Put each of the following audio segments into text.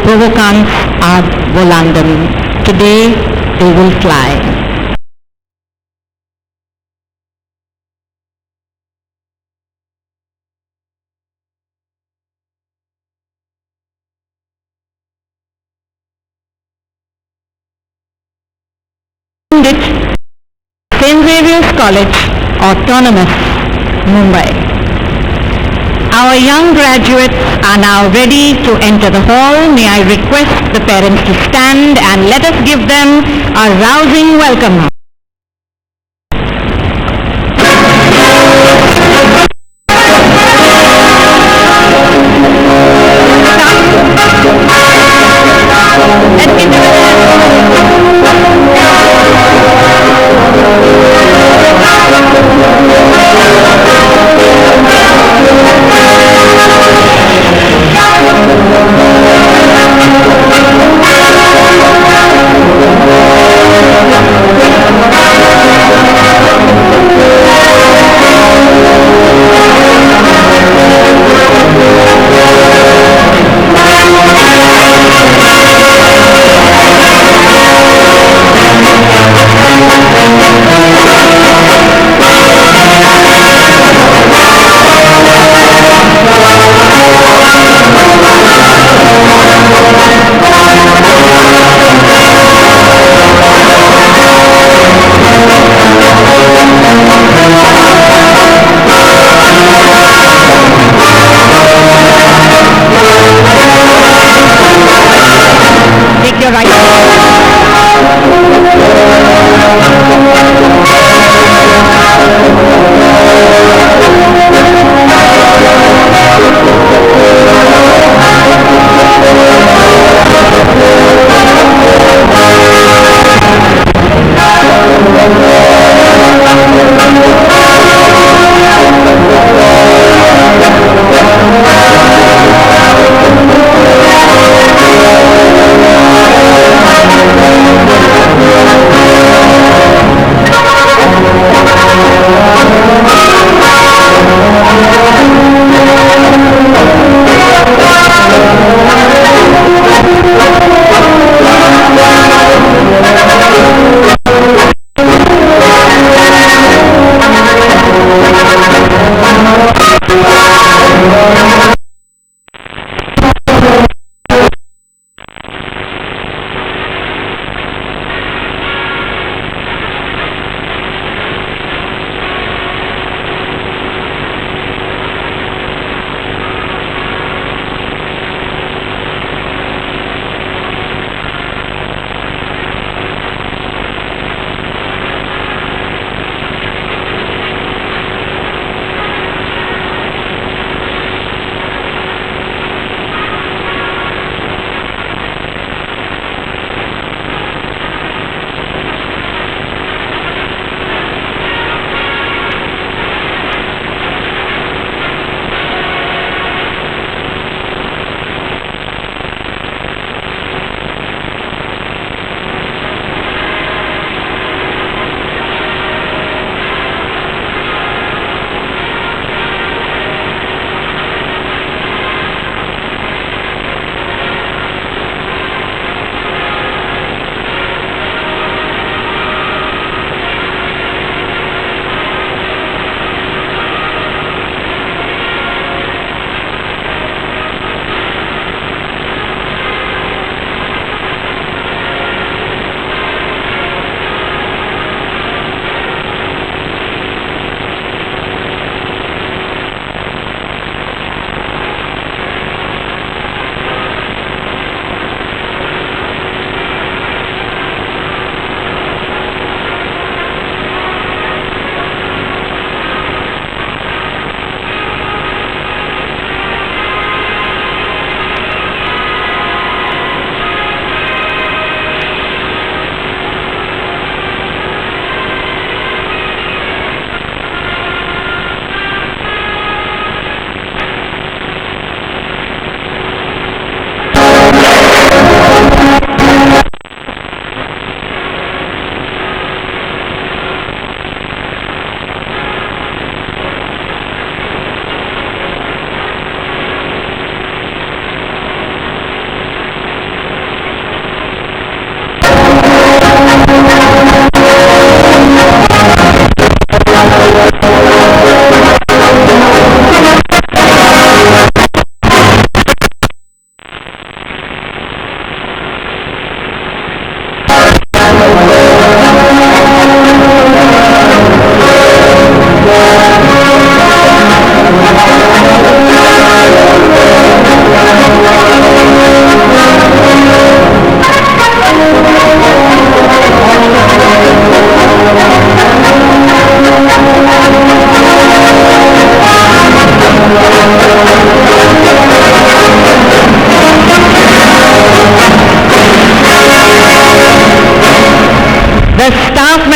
provocans ad volandum. Today they will fly. It St. Xavier's College, Autonomous, Mumbai. Our young graduates are now ready to enter the hall. May I request the parents to stand and let us give them a rousing welcome.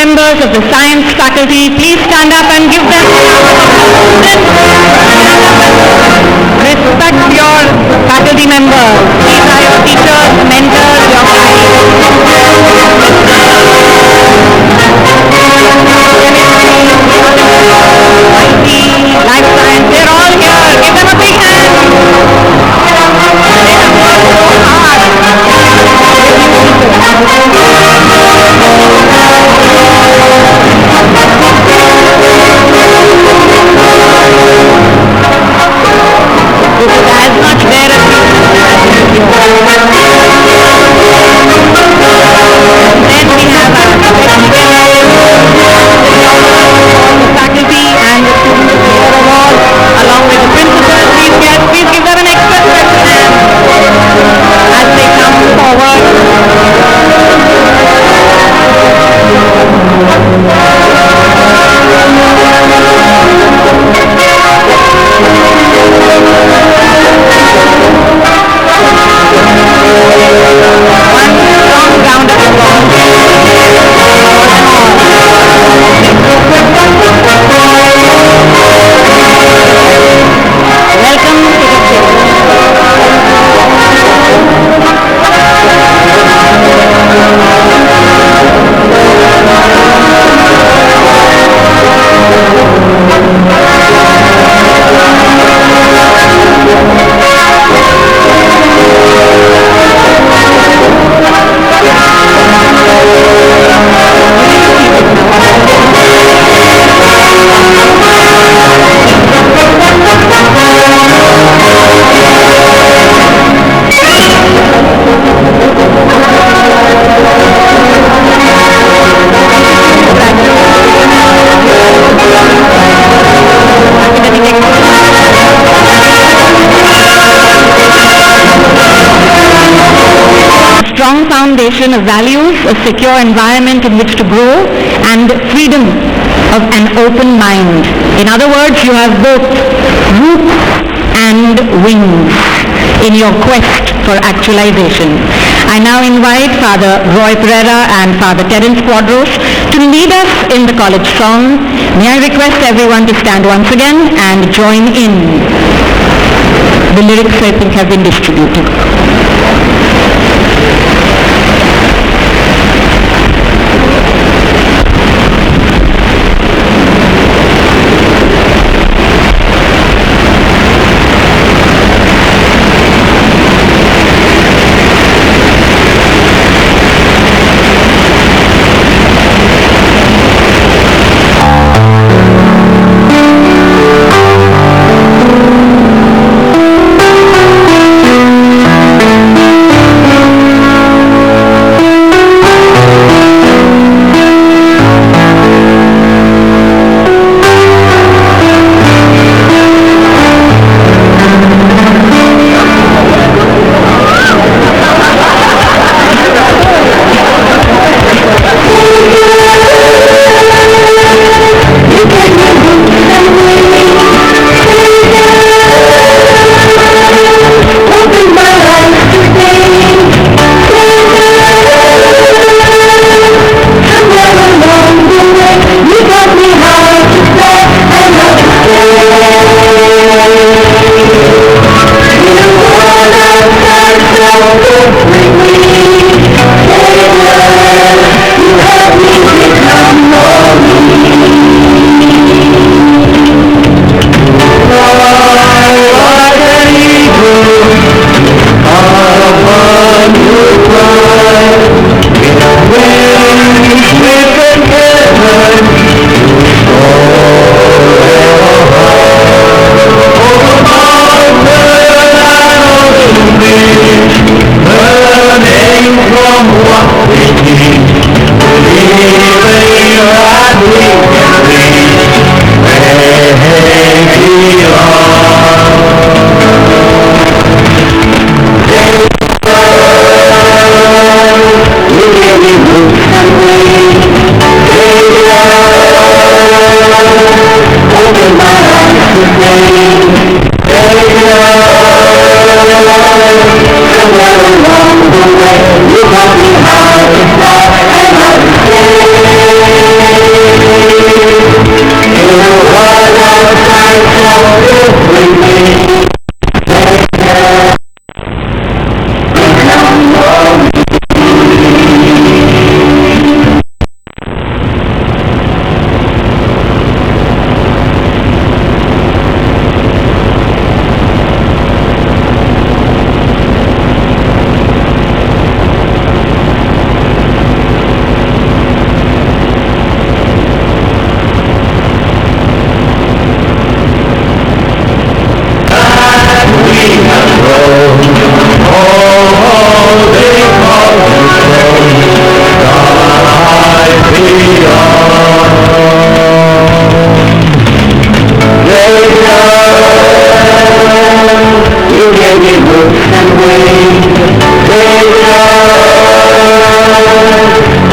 members of the science faculty, please stand up and give them a round of applause. Respect your faculty members. These are your teachers, mentors, your life science, they're all here. Give them a big hand. They have worked so hard. This is as much their achievement as it is yours. Then we have our faculty and the students of the year award, along with the principals. Please give them an extra special hand as they come forward. One strong round of applause. Welcome to the strong foundation of values, a secure environment in which to grow, and freedom of an open mind. In other words, you have both roots and wings in your quest for actualization. I now invite Father Roy Pereira and Father Terence Quadros to lead us in the college song. May I request everyone to stand once again and join in. The lyrics, I think, have been distributed.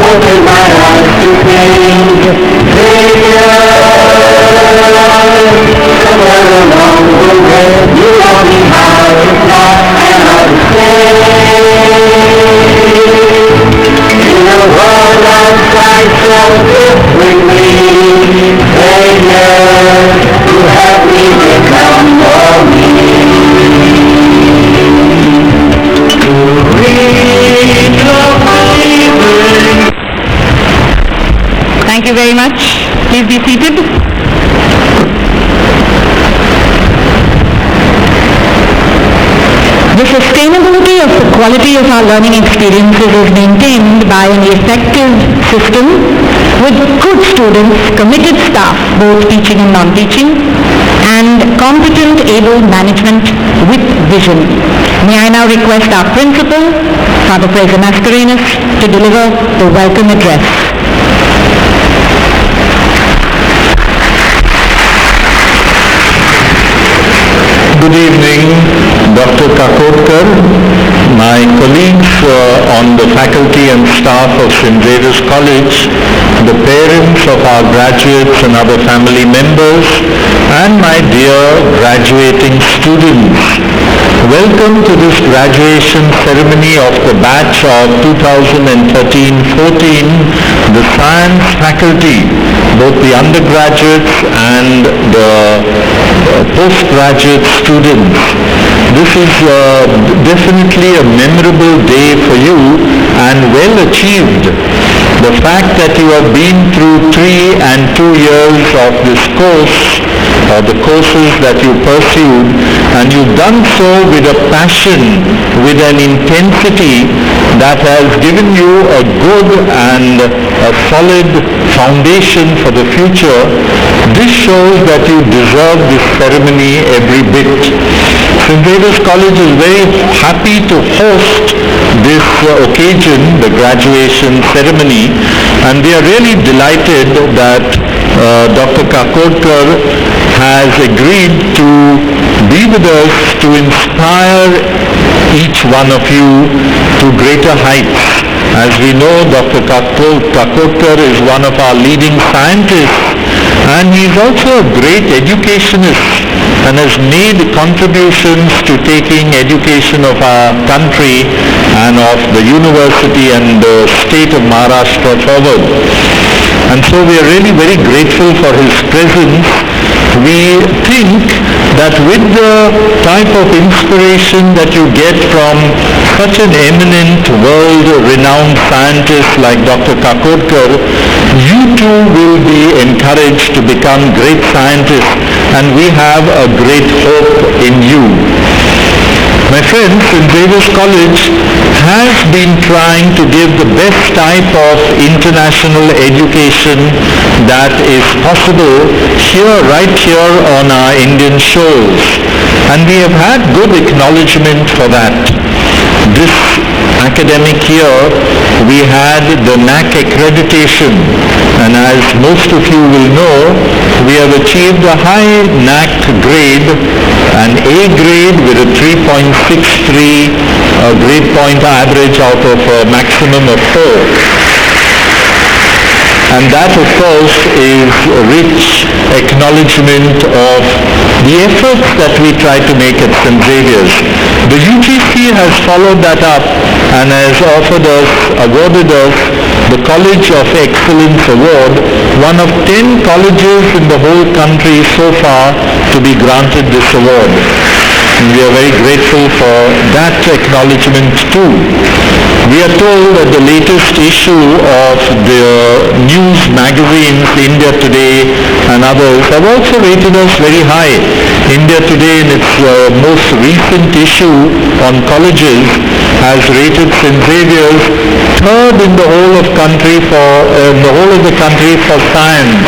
Open my eyes to pain, Savior. Somewhere along the way, you taught me how to fly and how to stay. In a world outside so differently, Savior, you help me become more me. To read your Bible. Thank you very much. Please be seated. The sustainability of the quality of our learning experiences is maintained by an effective system with good students, committed staff, both teaching and non-teaching, and competent, able management with vision. May I now request our principal, Father Fraser Mascarenhas, to deliver the welcome address. Good evening, Dr. Kakodkar, my colleagues on the faculty and staff of St. Xavier's College, the parents of our graduates and other family members, and my dear graduating students. Welcome to this graduation ceremony of the batch of 2013-14, the science faculty, both the undergraduates and the postgraduate students. This is definitely a memorable day for you and well achieved. The fact that you have been through 3 and 2 years of this course, or the courses that you pursued, and you've done so with a passion, with an intensity that has given you a good and a solid foundation for the future. This shows that you deserve this ceremony every bit. St. Xavier's College is very happy to host this occasion, the graduation ceremony, and we are really delighted that Dr. Kakodkar has agreed to be with us to inspire each one of you to greater heights. As we know, Dr. Kakodkar is one of our leading scientists, and he is also a great educationist and has made contributions to taking education of our country and of the university and the state of Maharashtra forward. And so we are really very grateful for his presence. We think that with the type of inspiration that you get from such an eminent, world-renowned scientist like Dr. Kakodkar, you too will be encouraged to become great scientists, and we have a great hope in you. My friends, St. Xavier's College has been trying to give the best type of international education that is possible right here on our Indian shores. And we have had good acknowledgement for that. This academic year, we had the NAC accreditation, and as most of you will know, we have achieved a high NAC grade, an A grade with a 3.63 grade point average out of a maximum of 4. And that, of course, is a rich acknowledgement of the efforts that we try to make at St. Xavier's. The UGC has followed that up and has awarded us the College of Excellence Award, one of 10 colleges in the whole country so far to be granted this award. And we are very grateful for that acknowledgement too. We are told that the latest issue of the news magazines, India Today and others, have also rated us very high. India Today, in its most recent issue on colleges, has rated St. Xavier's third in the whole of the country for science,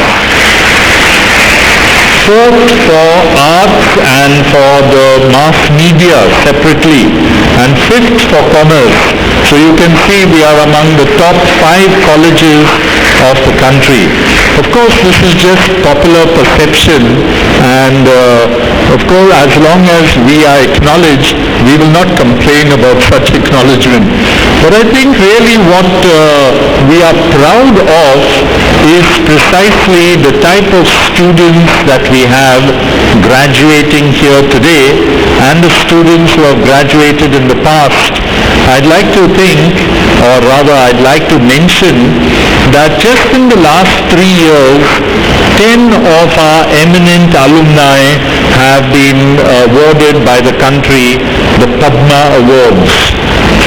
fourth for arts and for the mass media separately, and fifth for commerce. So you can see we are among the top 5 colleges of the country. Of course, this is just popular perception, and of course, as long as we are acknowledged, we will not complain about such acknowledgement. But I think really what we are proud of is precisely the type of students that we have graduating here today and the students who have graduated in the past. I'd like to think, or rather I'd like to mention, that just in the last 3 years, 10 of our eminent alumni have been awarded by the country the Padma Awards.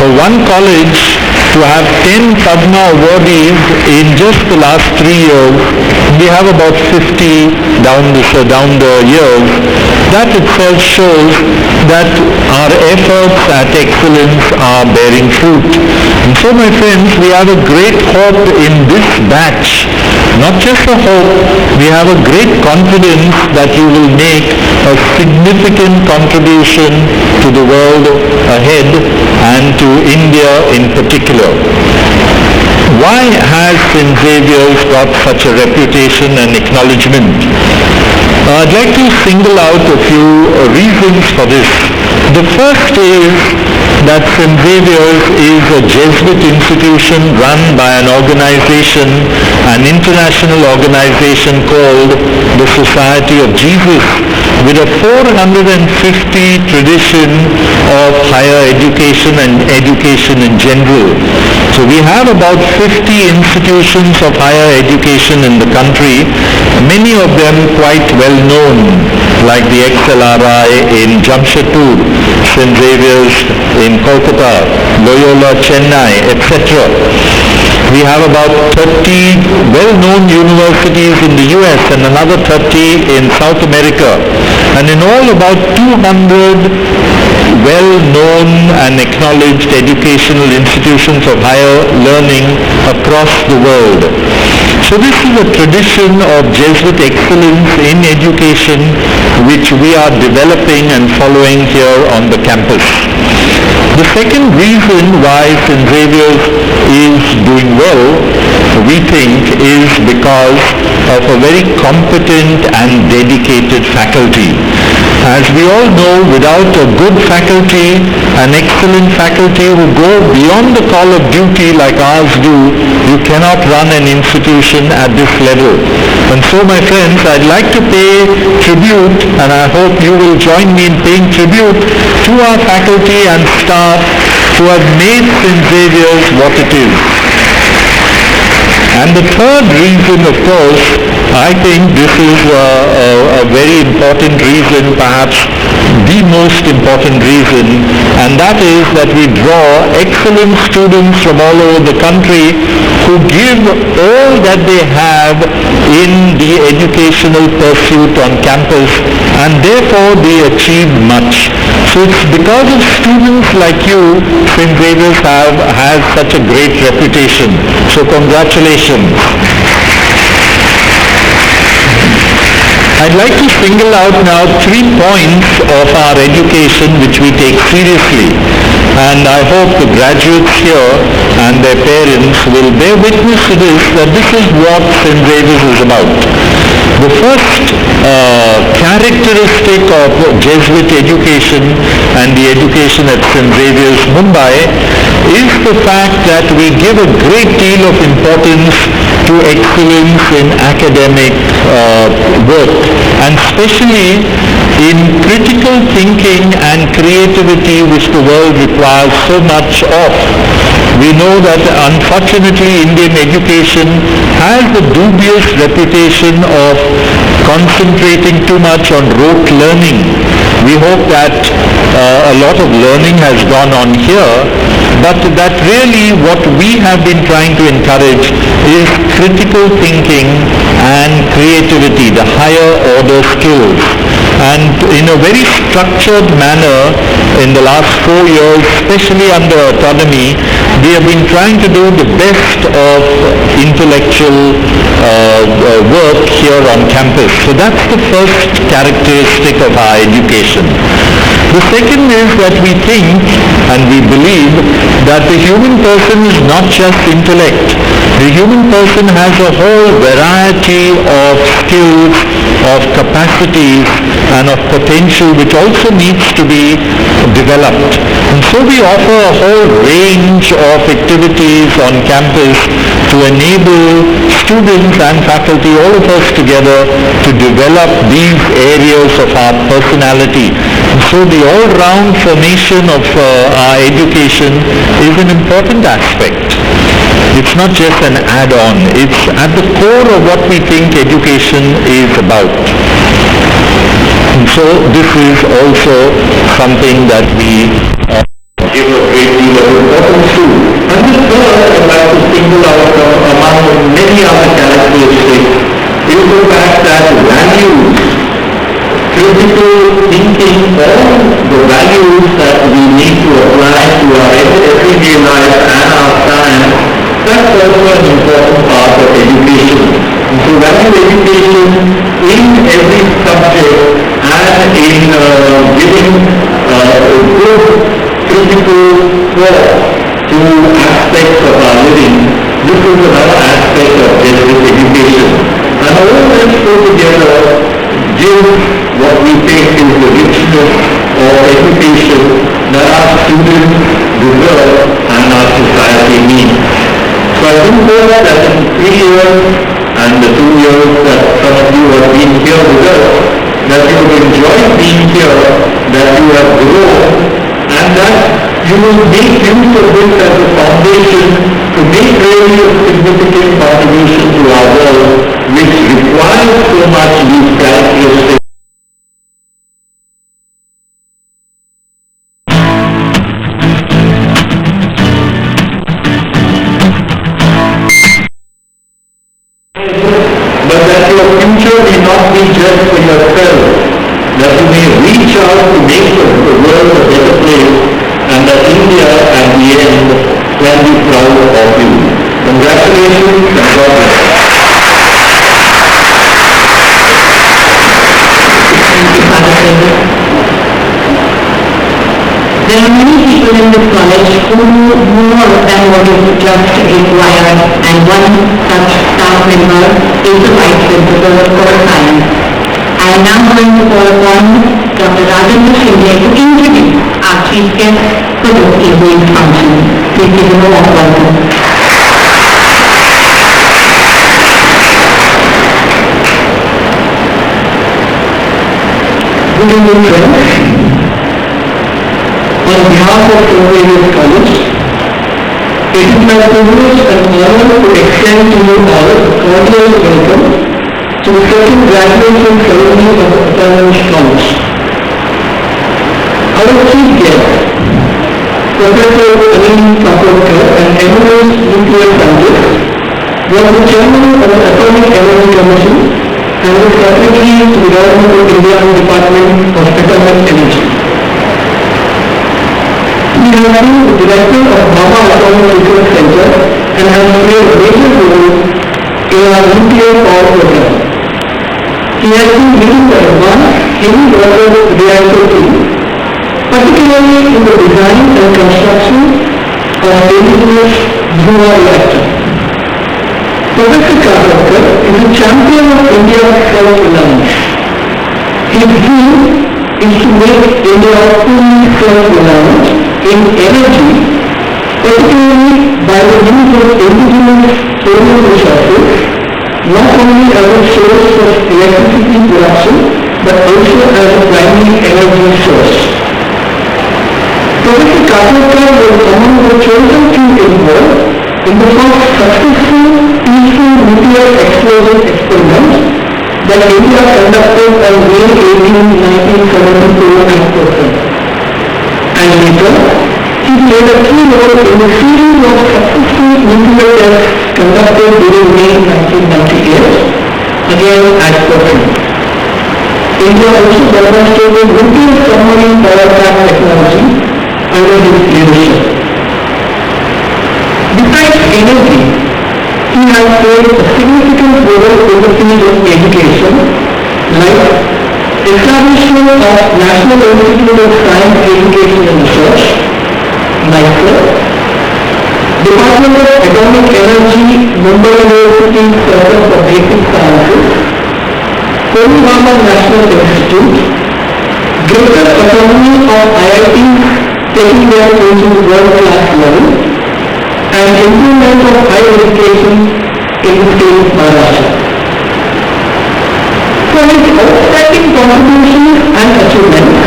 For one college to have 10 Padma awardees in just the last 3 years, we have about 50 down the years. That itself shows that our efforts at excellence are bearing fruit. And so, my friends, we have a great hope in this batch. Not just a hope, we have a great confidence that you will make a significant contribution to the world ahead and to India in particular. Why has St. Xavier's got such a reputation and acknowledgement? I'd like to single out a few reasons for this. The first is that St. Xavier's is a Jesuit institution run by an organization, an international organization called the Society of Jesus, with a 450 tradition of higher education and education in general. So we have about 50 institutions of higher education in the country, many of them quite well known, like the XLRI in Jamshedpur, St. Xavier's in Kolkata, Loyola Chennai, etc. We have about 30 well-known universities in the US and another 30 in South America, and in all about 200 well-known and acknowledged educational institutions of higher learning across the world. So this is a tradition of Jesuit excellence in education which we are developing and following here on the campus. The second reason why St. Xavier's is doing well, we think, is because of a very competent and dedicated faculty. As we all know, without a good faculty, an excellent faculty who go beyond the call of duty like ours do, you cannot run an institution at this level. And so, my friends, I'd like to pay tribute, and I hope you will join me in paying tribute to our faculty and staff who have made St. Xavier's what it is. And the third reason, of course, I think this is a very important reason, perhaps the most important reason, and that is that we draw excellent students from all over the country who give all that they have in the educational pursuit on campus, and therefore they achieve much. So it's because of students like you, St. Xavier's has such a great reputation. So congratulations. I'd like to single out now 3 points of our education which we take seriously, and I hope the graduates here and their parents will bear witness to this, that this is what St. Xavier's is about. The first characteristic of Jesuit education and the education at St. Xavier's, Mumbai, is the fact that we give a great deal of importance to excellence in academic work, and especially in critical thinking and creativity which the world requires so much of. We know that unfortunately Indian education has a dubious reputation of concentrating too much on rote learning. We hope that a lot of learning has gone on here, but that really what we have been trying to encourage is critical thinking and creativity, the higher order skills. And in a very structured manner in the last 4 years, especially under autonomy, we have been trying to do the best of intellectual work here on campus. So that's the first characteristic of our education. The second is that we think and we believe that the human person is not just intellect. The The human person has a whole variety of skills, of capacities and of potential which also needs to be developed. And so we offer a whole range of activities on campus to enable students and faculty, all of us together, to develop these areas of our personality. And so the all-round formation of our education is an important aspect. It's not just an add-on, it's at the core of what we think education is about. And so this is also something that we give a great deal of importance to. And this third, I'd like to single out among many other characteristics, is the fact that values, critical thinking, all the values that we need to apply to our everyday life and our science, that's also an important part of education. And so value education in every subject and in giving good critical thought to aspects of our living, this is another aspect of Jesuit education. And all this put together gives what we think is the richness of education that our students deserve and our society needs. So I do hope that in 3 years and the 2 years that some of you have been here with us, that you have enjoyed being here, that you have grown, and that you will make use of this as a foundation to make really a significant contribution to our world, which requires so much these characteristics. But that your future may not be just for yourself, that you may reach out to make the world a better place, and that India at the end can be proud of you. Congratulations and God bless. There are many people in this college who know more than what is just required, and one such staff member is the Vice Principal for Science. I am now going to call upon Dr. Rajendra Shinde to introduce our chief guest for this evening's function. Please give him a warm welcome. Good evening, friends. On behalf of St. Xavier's College, it is my privilege and honor to extend to you all a cordial welcome to the second graduation ceremony of the Autonomous College. Our chief guest, Professor Anil Kapoorkar, an eminent nuclear scientist, was the chairman of the Atomic Energy Commission and was secretary to the Government of India Department of Atomic Energy. He has been the director of Bhabha Atomic Research Center and has played a major role in our nuclear power program. He has been leading the advanced heavy water reactor team, particularly in the design and construction of indigenous Dhruva reactor. Professor Kapoorkar is a champion of India's self-reliance. His dream is to make India fully self-reliant in energy, particularly by the use of indigenous solar resources, not only as a source of electricity production, but also as a primary energy source. Professor Kapoorkar was among the chosen few involved in the first successful peaceful nuclear explosion experiment that India conducted on May 18, 1974 at Pokhran. And later, he played a key role in the series of successful nuclear tests conducted during May 1998, again at Pokhran. India also demonstrated nuclear submarine power plant technology under his leadership. Besides energy, he has played a significant role in the field of education, like establishment of National Institute of Science, Education and Research, NISER, Department of Atomic Energy, Mumbai University Center for Basic Sciences, Holy Mama National Institute, greater autonomy of IITs taking their courses world-class level, and improvement of higher education in the state of Maharashtra. For its outstanding contributions and achievements,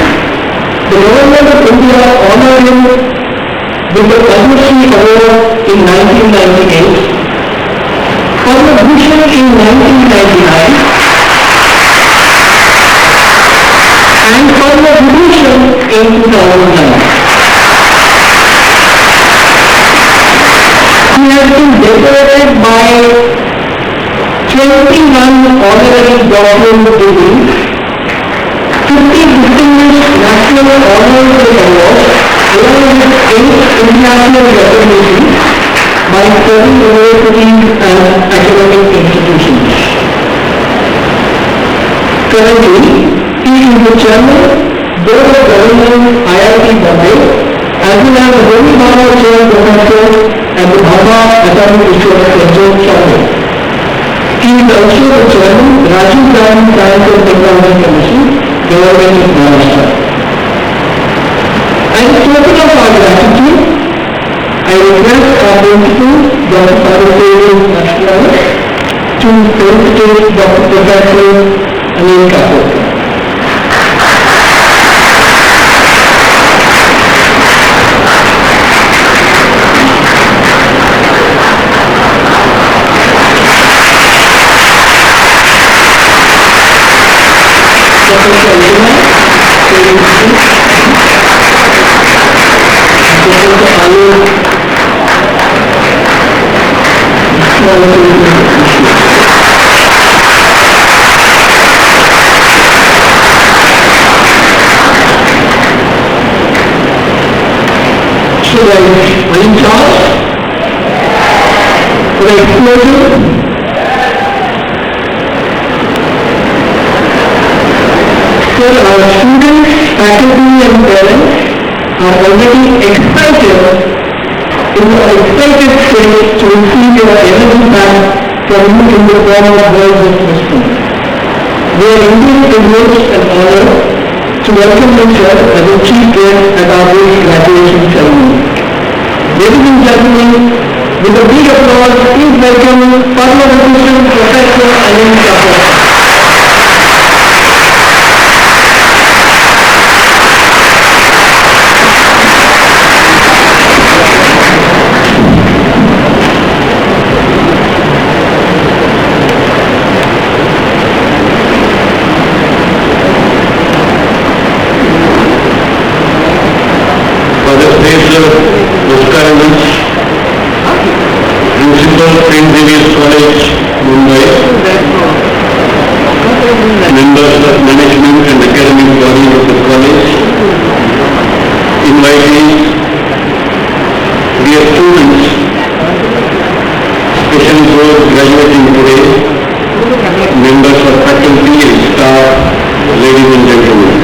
the Government of India honored him with the Padma Shri Award in 1998, Padma Bhushan in 1999, and Padma Vibhushan in 2009. He has been decorated by 21 honorary doctoral degrees, 50 distinguished national honors and awards, along with 8 international recognitions by 7 universities and academic institutions. Currently, he is the chairman, Board of Governors, IIT Bombay, as well as the Holy Mama Chair Professor and the Bhabha Atomic Research Center, Chennai. He is also the chairman, Rajiv Gandhi Science and Technology Commission, Government of Maharashtra. As a token of our gratitude, I request our principal, Dr. Saraswati Ashwani, to felicitate Dr. Professor Anil Kapoor. Should I in charge? Should I explosion? Sir, our students, faculty and parents are already excited stage to receive your energy back from you in the form of words of wisdom. We are indeed privileged and honored to welcome you, sir, as a chief guest at our graduation ceremony. Ladies and gentlemen, with a big applause, please welcome Padma Vibhushan Professor Anil Kapoor. Principal St. Xavier's College, Mumbai, members of management and academic body of the college, invitees, dear students, especially those graduating today, members of faculty and staff, ladies and gentlemen.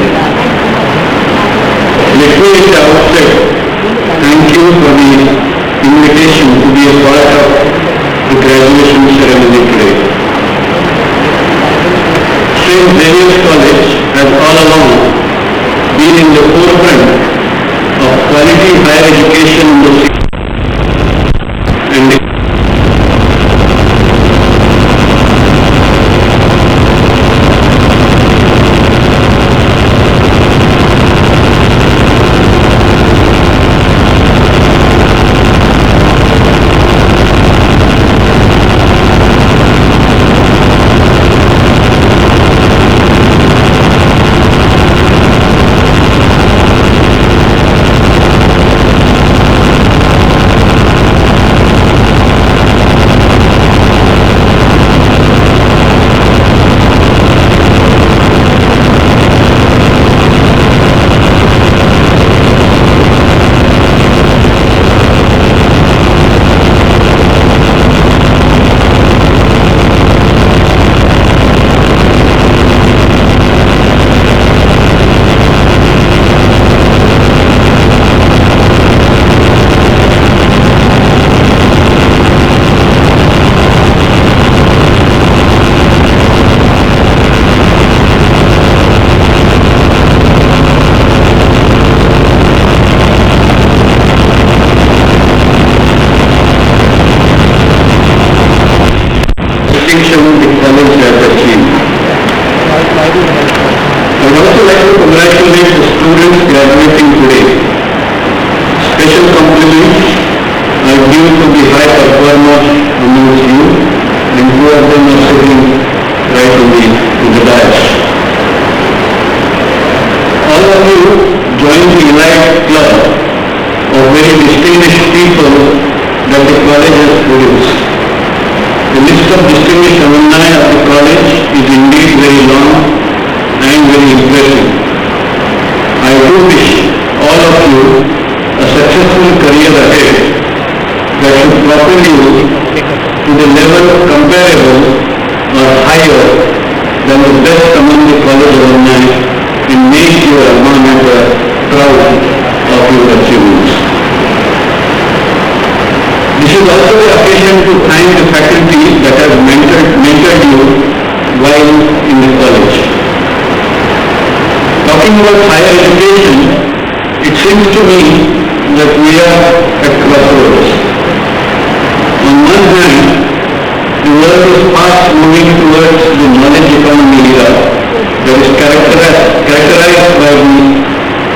Let me at the outset thank you for the invitation to be a part of the graduation ceremony today. St. Xavier's College has all along been in the forefront of quality higher education in the city and reputation the college has achieved. I would also like to congratulate the students graduating today. Special compliments are due to the high performers amongst you, and two of them are sitting right in the dais. All of you joined the elite club of very distinguished people that the college has produced. The list of distinguished alumni of the college is indeed very long and very impressive. I do wish all of you a successful career ahead that should propel you to the level comparable or higher than the best among the college alumni and make your alma mater proud of your achievements. This is also the occasion to thank the faculty that have mentored you while in the college. Talking about higher education, it seems to me that we are at crossroads. On one hand, the world is fast moving towards the knowledge economy era that is characterized by the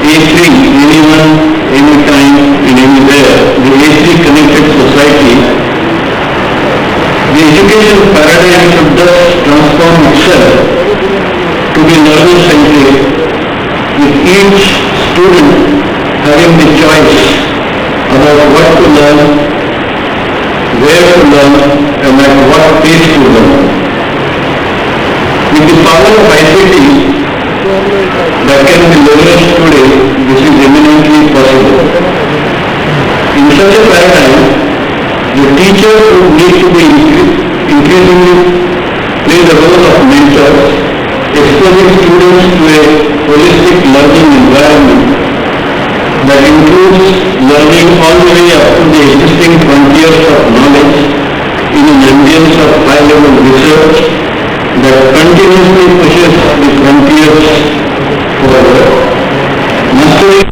A3, anyone, anytime, and anywhere, the A3 connected society. The education paradigm should thus transform itself to be learner-centric, with each student having the choice about what to learn, where to learn, and at what pace to learn. With the power of ICT that can be leveraged today, this is eminently possible. In such a paradigm, the teachers would need to be increasingly play the role of mentors, exposing students to a holistic learning environment that includes learning all the way up to the existing frontiers of knowledge in an ambience of high-level research that continuously pushes the frontiers forward. Mastering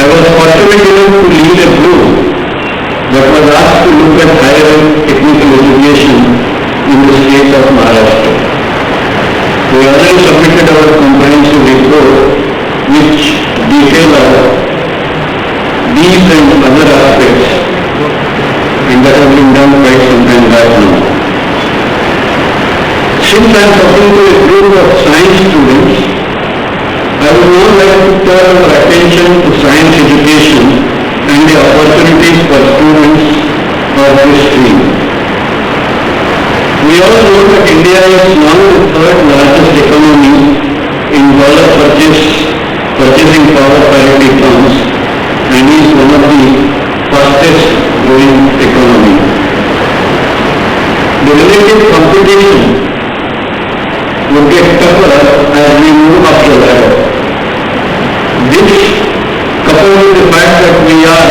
I was fortunate enough to lead a group that was asked to look at higher technical education in the state of Maharashtra. We already submitted our comprehensive report which detailed these and other aspects, and that has been done quite some time back now. Since I am talking to a group of science students, I would now like to turn our attention to science education and the opportunities for students of this stream. We all know that India is now the third largest economy in dollar purchasing power parity terms and is one of the fastest growing economy. The relative competition would get tougher as we move up the ladder. This, coupled with the fact that we are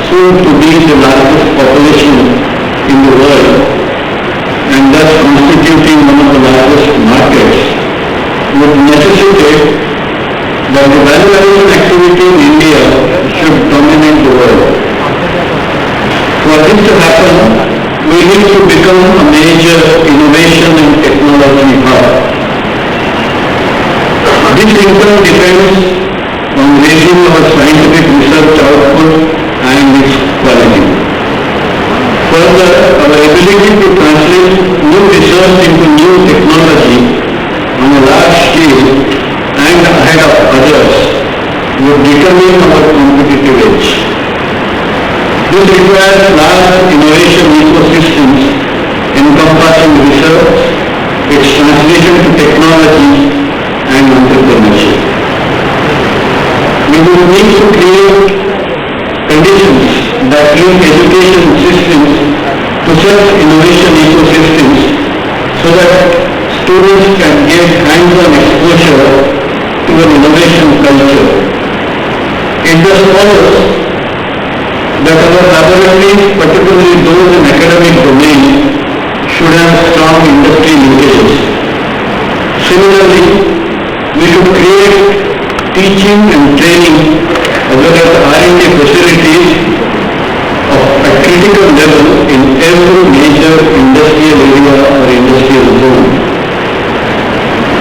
soon to be the largest population in the world and thus constituting one of the largest markets, would necessitate that the value addition activity in India should dominate the world. For this to happen, we need to become a major innovation and technology hub. This in turn depends on raising our scientific research output and its quality. Further, our ability to translate new research into new technology on a large scale and ahead of others would determine our competitive edge. This requires large innovation ecosystems encompassing research, its translation to technology and entrepreneurship. We will need to create conditions that link education systems to such innovation ecosystems so that students can get hands-on exposure to an innovation culture. It thus follows that our laboratories, particularly those in academic domain, should have strong industry linkages. Similarly, we should create teaching and training as well as R&D facilities at critical level in every major industrial area or industrial zone.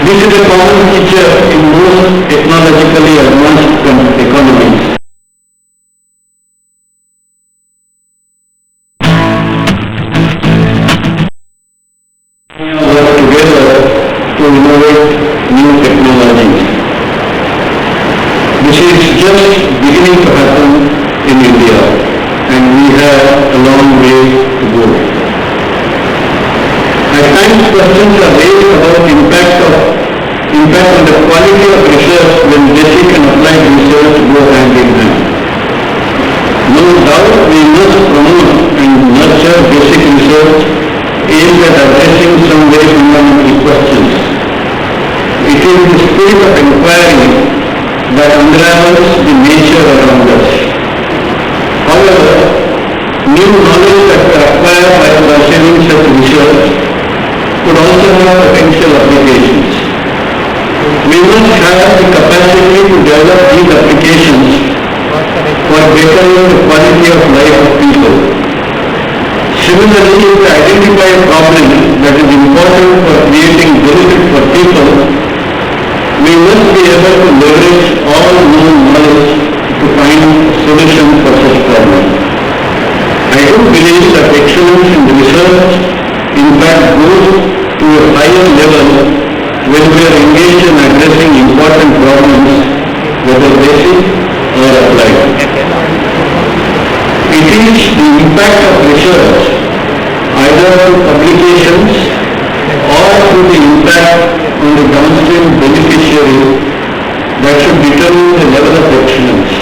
This is a common feature in most technologically advanced economies. Work together to innovate new technologies. This is just beginning to happen in India, and we have a long way to go. At times questions are raised about impact on the quality of research when basic and applied research go hand in hand. No doubt we must promote and nurture basic research aimed at addressing some very fundamental questions. It is the spirit of inquiry that unravels the nature around us. However, new knowledge that we acquire by pursuing such research could also have potential applications. We must have the capacity to develop these applications for bettering the quality of life of people. Similarly, if we identify a problem that is important for creating benefit for people, we must be able to leverage all known knowledge to find a solution for such problems. I do believe that excellence in research in fact goes to a higher level when we are engaged in addressing important problems, whether basic or applied. It is the impact of research, either through publications or through the impact on the downstream beneficiary, that should determine the level of excellence.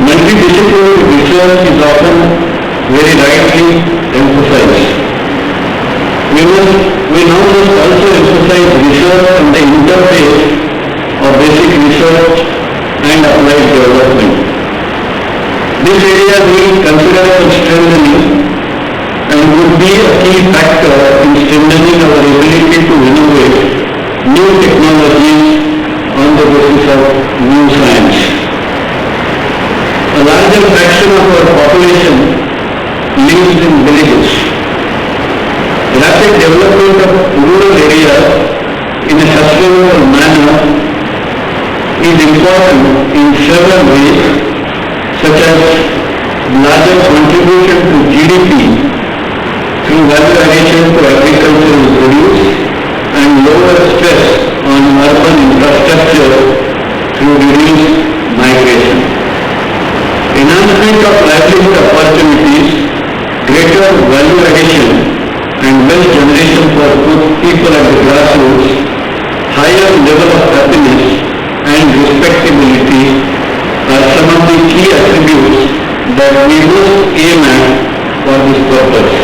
Multidisciplinary research is often very rightly emphasized. We now must also emphasize research on the interface of basic research and applied development. This area needs considerable strengthening and would be a key factor in strengthening our ability to innovate new technologies on the basis of new science. larger fraction of our population lives in villages. Rapid development of rural areas in a sustainable manner is important in several ways, such as larger contribution to GDP through value addition to agricultural produce and lower stress on urban infrastructure through reduced migration. Enhancement of livelihood opportunities, greater value addition and wealth generation for people at the grassroots, higher level of happiness and respectability are some of the key attributes that we must aim at for this purpose.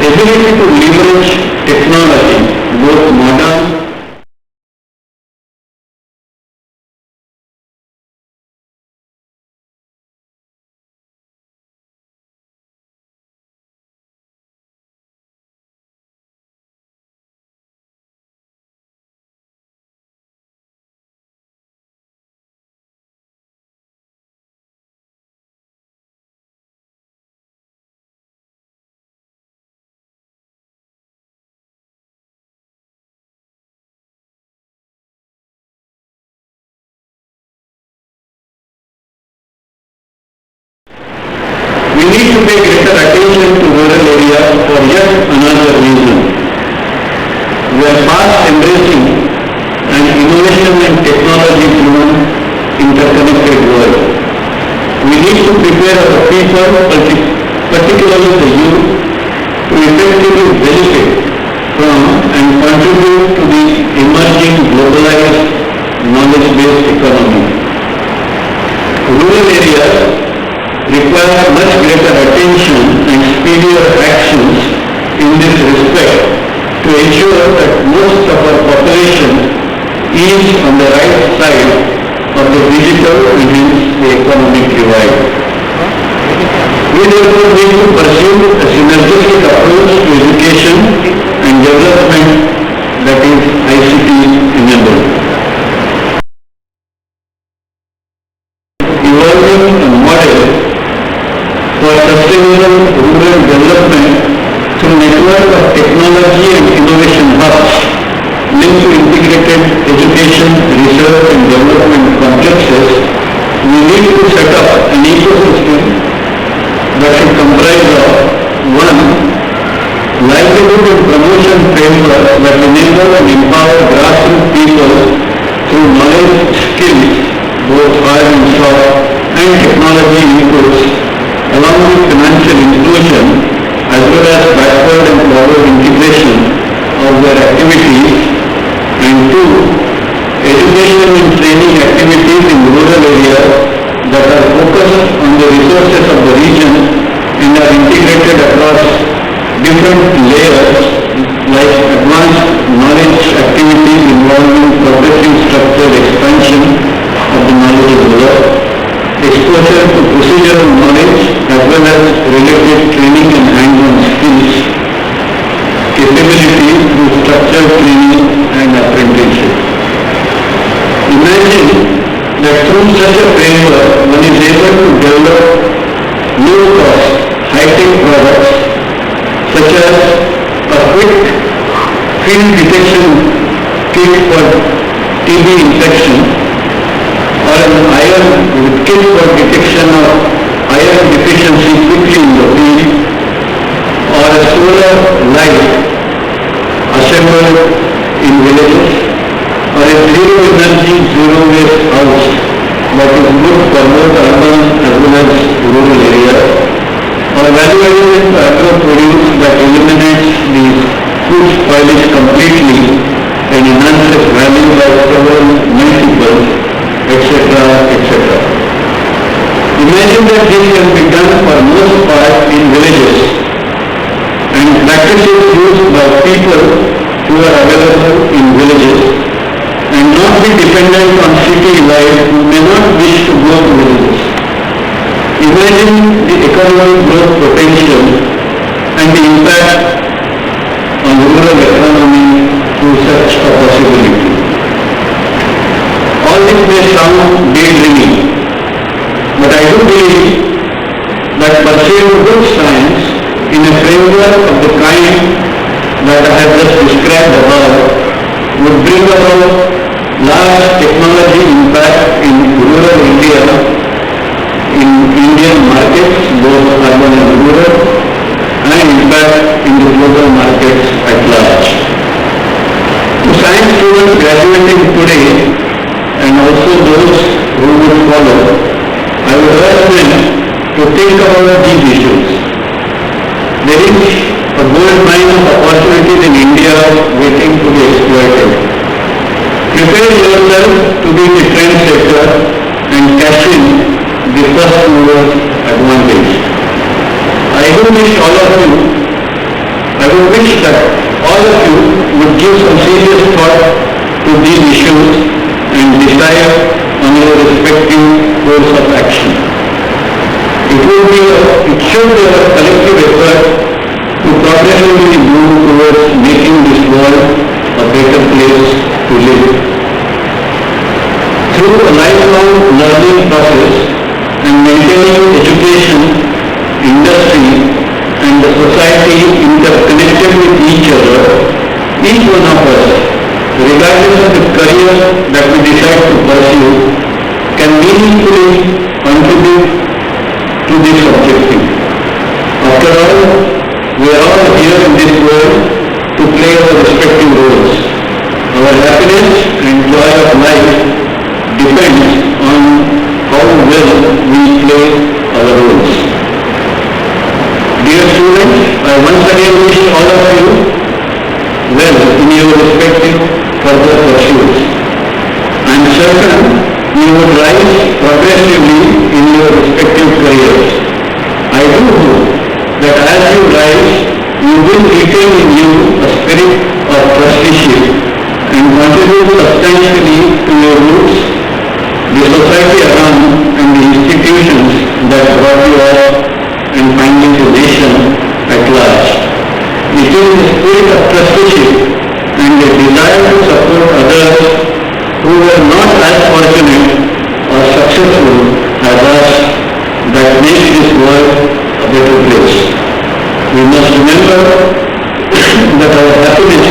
Ability to leverage technology, both modern we need to pay greater attention to rural areas for yet another reason. We are fast embracing an innovation and technology-driven interconnected world. We need to prepare our people, particularly the youth, to effectively benefit from and contribute to the emerging globalized knowledge-based economy. Rural areas require much greater attention and speedier actions in this respect to ensure that most of our population is on the right side of the digital and hence the economic divide. We therefore need to pursue a synergistic approach to education and development that is ICT enabled. Evolving a model for sustainable rural development through network of technology and innovation hubs linked to integrated education, research and development complexes, we need to set up an ecosystem that should comprise of 1. Livelihood and promotion framework that enable and empower grassroots people through knowledge, skills, both hard and soft, and technology inputs, along with financial inclusion as well as backward and forward integration of their activities, and 2. Education and training activities in rural areas that are focused on the resources of the region and are integrated across different layers like advanced knowledge activities involving progressive structured expansion of the knowledge of the world, exposure to procedural knowledge as well as related training and hands-on skills, capabilities through structured training and apprenticeship. Imagine that through such a framework one is able to develop low-cost, high-tech products such as a quick field detection kit for TB infection, or an iron kit for detection of iron deficiency quickly in the field, or a solar light assembled in villages, or a zero energy, zero waste house that is good for both urban as well as rural areas, or value-added agro-produce that eliminates the food spoilage completely and enhances value by several multiples, etc., etc. Imagine that this can be done for most part in villages and practices used by people who are available in villages and not be dependent on city life who may not wish to go to villages. Imagine the economic growth potential and the impact on rural economy through such a possibility. All this may sound daydreaming, do believe that pursuing good science in a framework of the kind that I have just described above would bring about large technology impact in rural India, in Indian markets, both urban and rural, and impact in the global markets at large. To science students graduating today and also those who will follow, I would urge them to think about these issues. There is a gold mine of opportunities in India waiting to be exploited. Prepare yourself to be the trendsetter and cash in the first mover advantage. I would wish that all of you would give some serious thought to these issues and decide on your respective course of action. It should be a collective effort to progressively move towards making this world a better place to live. Through a lifelong learning process and maintaining education, industry, and the society interconnected with each other, each one of us, regardless of the career that we decide to pursue, can meaningfully contribute to this objective. After all, we are all here in this world to play our respective roles. Our happiness and joy of life depends on how well we play our roles. Dear students, I once again wish all of you well in your respective further pursuits. I am certain you will rise progressively in your respective careers. I do hope that as you rise, you will retain in you a spirit of trusteeship and contribute substantially to your roots, the society around, and the institutions that brought you up, and finally the nation at large. It is the spirit of trusteeship and the desire to support others who were not as fortunate or successful as us that makes this world a better place. We must remember that our happiness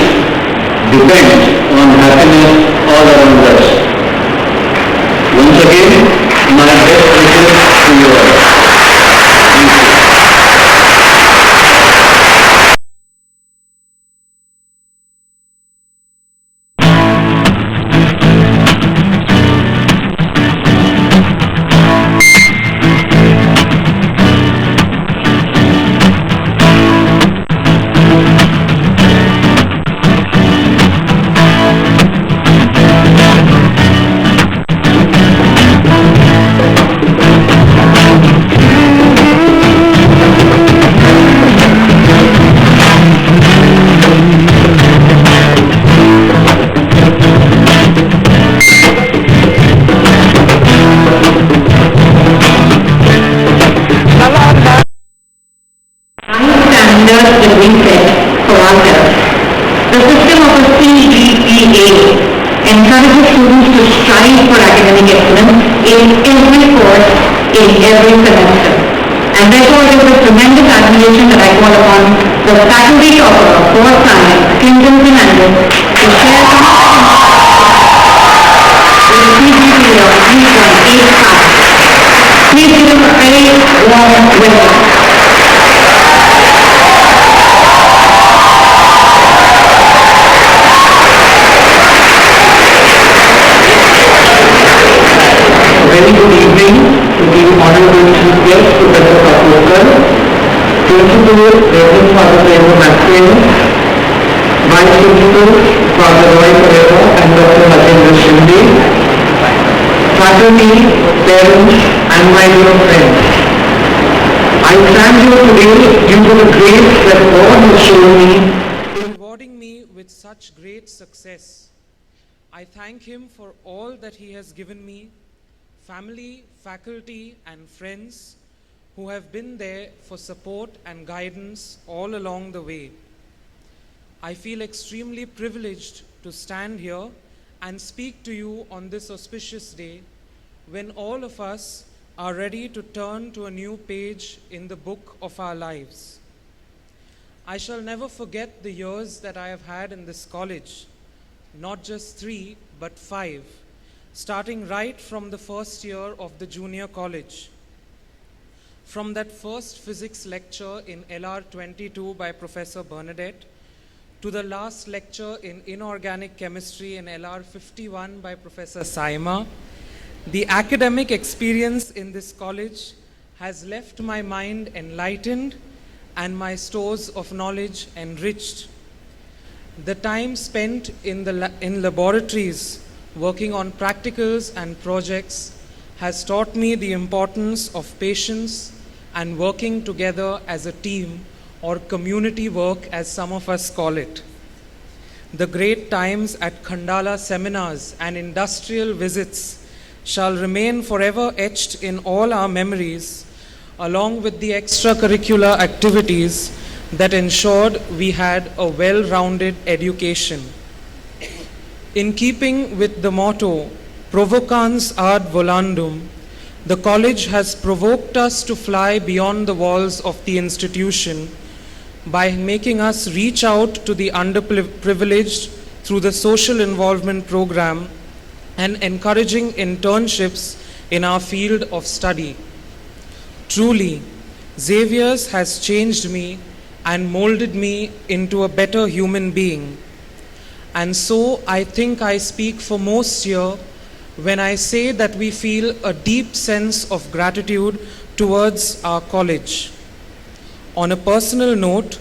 depends on happiness all around us. Once again, my best wishes to you all. encourages students to strive for academic excellence in every course, in every semester. And therefore it is with tremendous admiration that I call upon the faculty topper for science, Clinton Fernandez, to share some with CGPA of 3.85. Please give him a very warm welcome. Very good evening to the honorable chief guest, Professor Kapoorkar, Principal Reverend Father Prema Maxwell, Vice Principal Father Roy Pereira and Dr. Hatendra Shinde, faculty, parents and my dear friends. I stand here today due to the grace that God has shown me in rewarding me with such great success. I thank Him for all that He has given me, family, faculty and friends who have been there for support and guidance all along the way. I feel extremely privileged to stand here and speak to you on this auspicious day when all of us are ready to turn to a new page in the book of our lives. I shall never forget the years that I have had in this college, not just 3, but 5, starting right from the first year of the junior college. From that first physics lecture in LR 22 by Professor Bernadette, to the last lecture in inorganic chemistry in LR 51 by Professor Saima, the academic experience in this college has left my mind enlightened and my stores of knowledge enriched. The time spent in laboratories working on practicals and projects has taught me the importance of patience and working together as a team, or community work as some of us call it. The great times at Khandala seminars and industrial visits shall remain forever etched in all our memories, along with the extracurricular activities that ensured we had a well-rounded education. In keeping with the motto, Provocans ad volandum, the college has provoked us to fly beyond the walls of the institution by making us reach out to the underprivileged through the social involvement program and encouraging internships in our field of study. Truly, Xavier's has changed me and molded me into a better human being. And so I think I speak for most here when I say that we feel a deep sense of gratitude towards our college. On a personal note,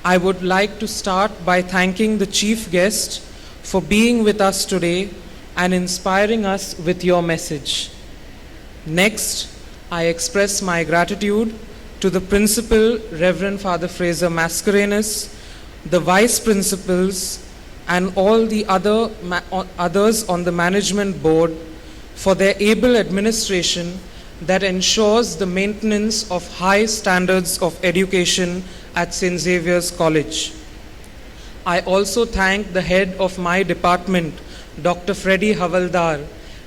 I would like to start by thanking the chief guest for being with us today and inspiring us with your message. Next, I express my gratitude to the principal, Reverend Father Fraser Mascarenhas, the vice principals, and all the others on the management board for their able administration that ensures the maintenance of high standards of education at St. Xavier's College. I also thank the head of my department, Dr. Freddy Havaldar,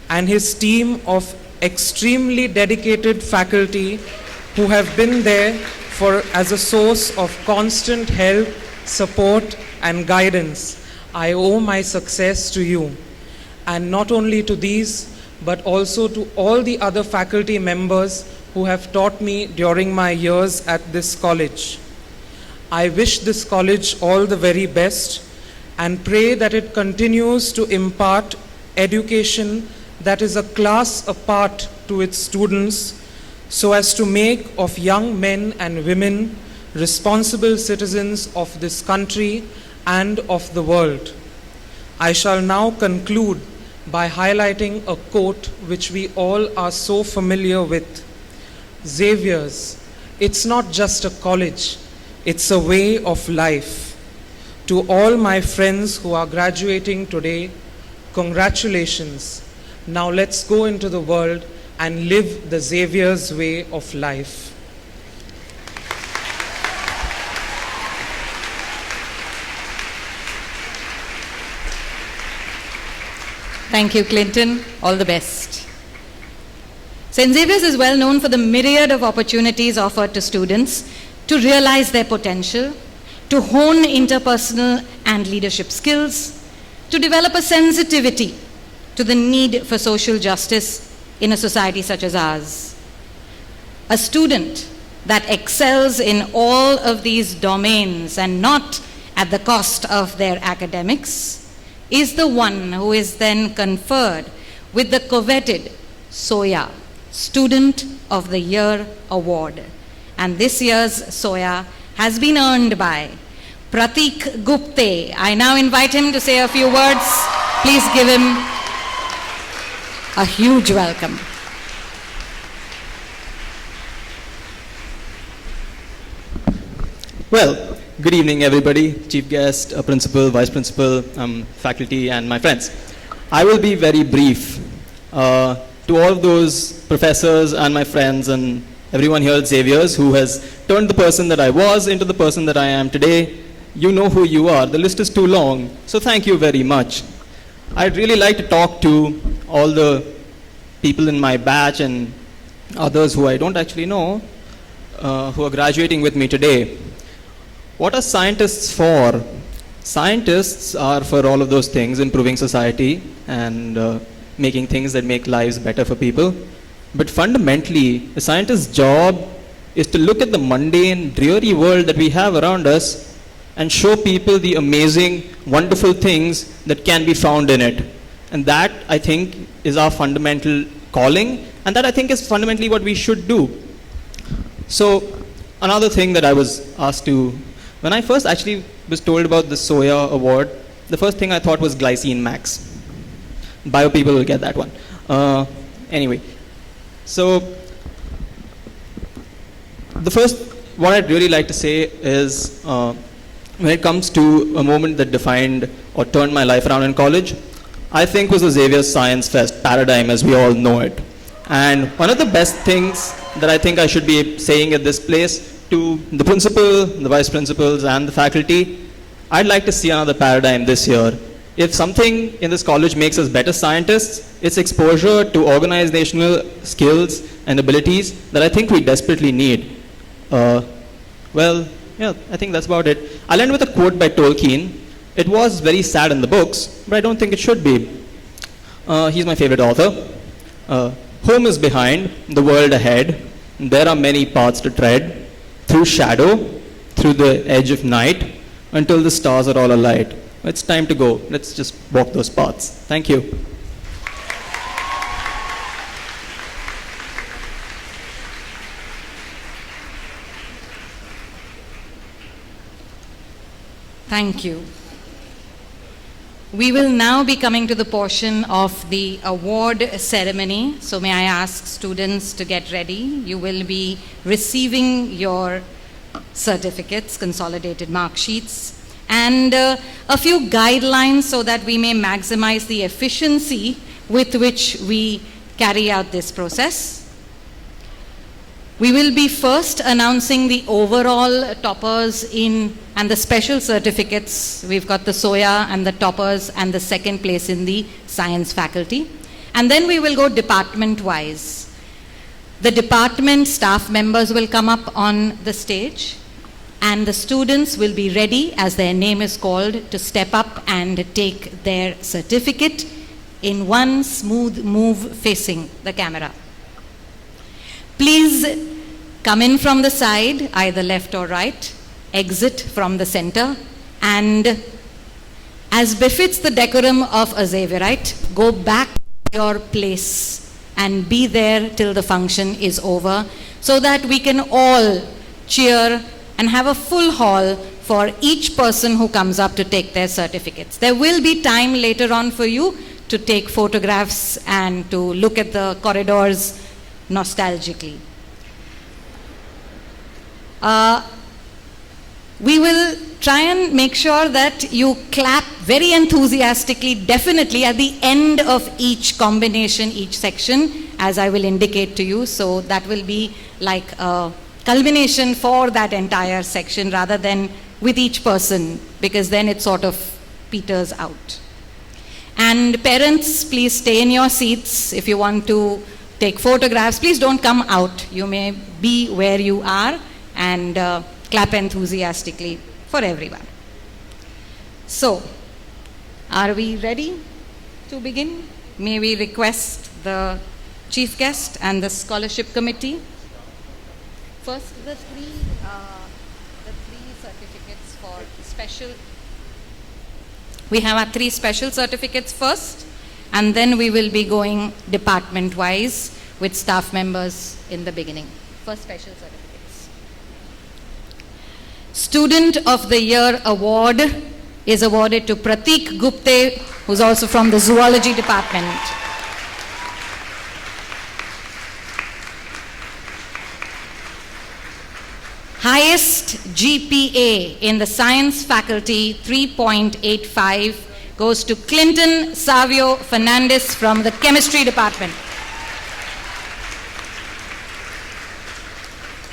and his team of extremely dedicated faculty who have been there as a source of constant help, support, and guidance. I owe my success to you, and not only to these, but also to all the other faculty members who have taught me during my years at this college. I wish this college all the very best and pray that it continues to impart education that is a class apart to its students, so as to make of young men and women responsible citizens of this country and of the world. I shall now conclude by highlighting a quote which we all are so familiar with. Xavier's, it's not just a college, it's a way of life. To all my friends who are graduating today, congratulations. Now let's go into the world and live the Xavier's way of life. Thank you, Clinton. All the best. St. Xavier's is well known for the myriad of opportunities offered to students to realize their potential, to hone interpersonal and leadership skills, to develop a sensitivity to the need for social justice in a society such as ours. A student that excels in all of these domains and not at the cost of their academics is the one who is then conferred with the coveted SOYA, Student of the Year Award. And this year's SOYA has been earned by Pratik Gupte. I now invite him to say a few words. Please give him a huge welcome. Well, good evening everybody, chief guest, principal, vice principal, faculty and my friends. I will be very brief. To all of those professors and my friends and everyone here at Xavier's who has turned the person that I was into the person that I am today, you know who you are. The list is too long, so thank you very much. I'd really like to talk to all the people in my batch and others who I don't actually know, who are graduating with me today. What are scientists for? Scientists are for all of those things, improving society and making things that make lives better for people. But fundamentally, a scientist's job is to look at the mundane, dreary world that we have around us and show people the amazing, wonderful things that can be found in it. And that, I think, is our fundamental calling, and that, I think, is fundamentally what we should do. So, another thing that I was asked to, when I first actually was told about the SOYA award, the first thing I thought was Glycine Max. Bio people will get that one. Anyway, so the first, what I'd really like to say is, when it comes to a moment that defined or turned my life around in college, I think was the Xavier Science Fest paradigm as we all know it. And one of the best things that I think I should be saying at this place to the principal, the vice principals and the faculty, I'd like to see another paradigm this year. If something in this college makes us better scientists, it's exposure to organizational skills and abilities that I think we desperately need. Well, yeah, I think that's about it. I'll end with a quote by Tolkien. It was very sad in the books, but I don't think it should be. He's my favorite author. Home is behind, the world ahead. There are many paths to tread, through shadow, through the edge of night, until the stars are all alight. It's time to go. Let's just walk those paths. Thank you. Thank you. We will now be coming to the portion of the award ceremony. So may I ask students to get ready. You will be receiving your certificates, consolidated mark sheets, and a few guidelines so that we may maximize the efficiency with which we carry out this process. We will be first announcing the overall toppers and the special certificates. We've got the SOYA and the toppers and the second place in the science faculty. And then we will go department-wise. The department staff members will come up on the stage, and the students will be ready, as their name is called, to step up and take their certificate in one smooth move facing the camera. Please come in from the side, either left or right, exit from the center, and as befits the decorum of a Xavierite, go back to your place and be there till the function is over, so that we can all cheer and have a full hall for each person who comes up to take their certificates. There will be time later on for you to take photographs and to look at the corridors nostalgically. We will try and make sure that you clap very enthusiastically, definitely at the end of each combination, each section, as I will indicate to you. So that will be like a culmination for that entire section rather than with each person, because then it sort of peters out. And parents, please stay in your seats. If you want to take photographs, please don't come out. You may be where you are and clap enthusiastically for everyone. So, are we ready to begin? May we request the chief guest and the scholarship committee. First, the three certificates for special. We have our 3 special certificates first, and then we will be going department-wise with staff members in the beginning. First, special certificates. Student of the Year Award is awarded to Pratik Gupte, who's also from the Zoology Department. Highest GPA in the Science Faculty, 3.85, goes to Clinton Savio Fernandez from the Chemistry Department.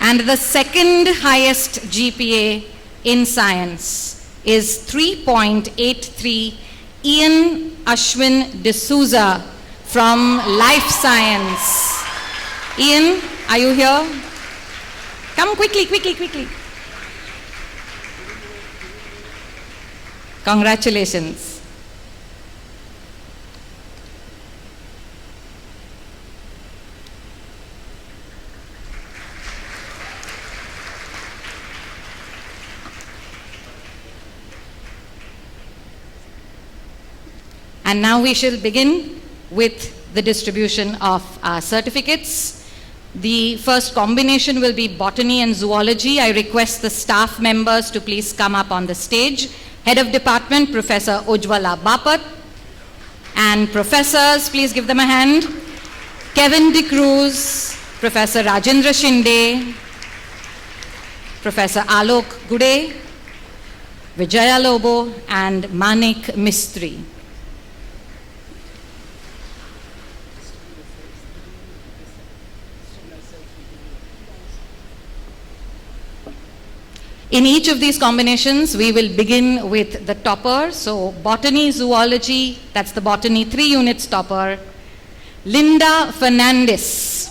And the second highest GPA in science is 3.83, Ian Ashwin D'Souza from Life Science. Ian, are you here? Come quickly, quickly, quickly. Congratulations. And now we shall begin with the distribution of our certificates. The first combination will be botany and zoology. I request the staff members to please come up on the stage. Head of Department, Professor Ujwala Bapat. And professors, please give them a hand. Kevin De Cruz, Professor Rajendra Shinde, Professor Alok Gude, Vijaya Lobo, and Manik Mistry. In each of these combinations, we will begin with the topper. So, botany, zoology, that's the botany 3 units topper, Linda Fernandez.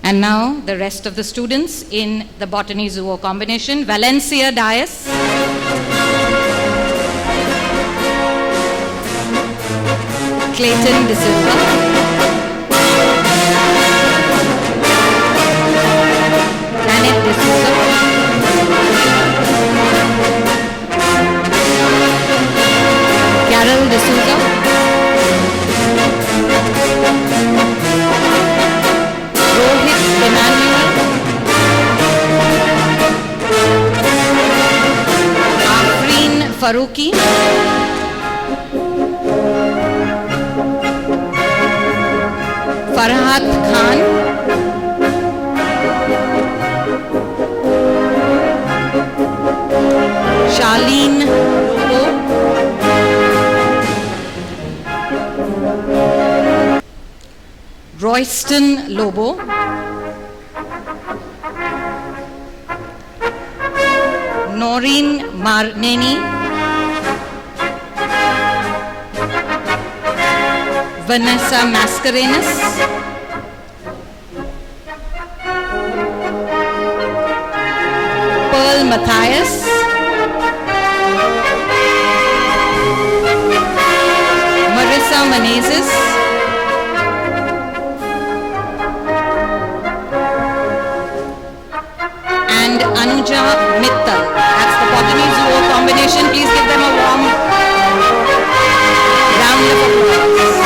And now, the rest of the students in the botany zoo combination, Valencia Dias, Clayton De Silva, Janet De Souza, Carol De Souza, Rohit Emmanuel, Afreen Faruqi, Farhat Khan, Charlene Lobo, Royston Lobo, Noreen Marneni, Vanessa Mascarenas, Pearl Matthias, Marissa Menezes, and Anuja Mittal. That's the botany zoo combination. Please give them a warm round of applause.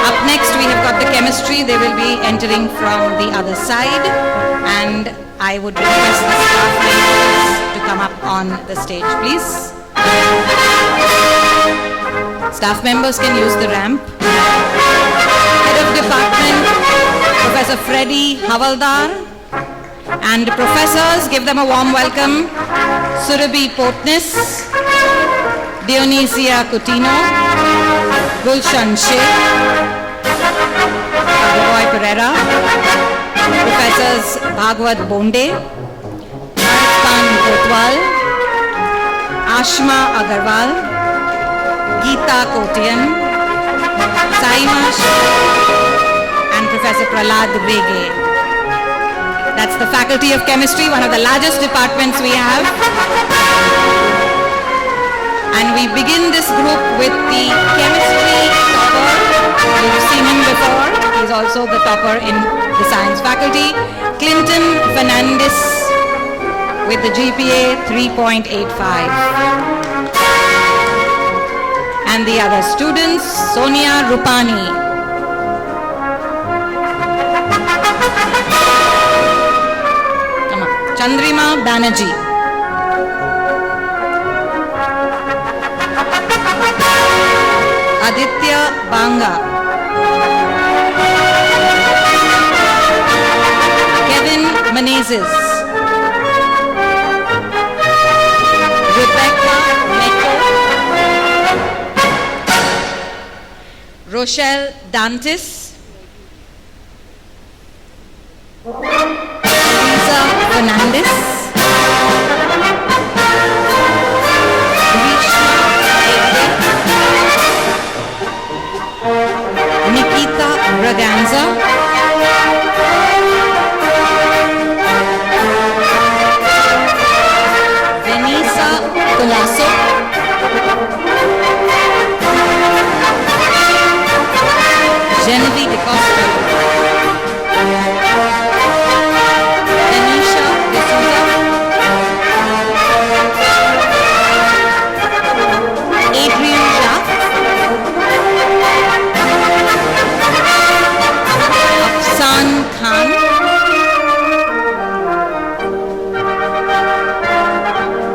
Up next we have got the chemistry. They will be entering from the other side, and I would request the staff members to come up on the stage, please. Staff members can use the ramp. Head of Department, Professor Freddy Havaldar, and professors, give them a warm welcome. Surabhi Potnis, Dionisia Coutinho, Gulshan Sheikh, Roy Pereira, Professors Bhagwat Bonde, Khan Kotwal, Ashma Agarwal, Geeta Kotian, Saima Shah, and Professor Prahlad Bege. That's the Faculty of Chemistry, one of the largest departments we have. And we begin this group with the chemistry topper. You've seen him before. He's also the topper in the science faculty. Clinton Fernandez with the GPA 3.85. And the other students, Sonia Rupani, Chandrima Banerjee, Aditya Banga, Kevin Menezes, Rebecca Meko, Rochelle Dantis, Fernandez, Rishi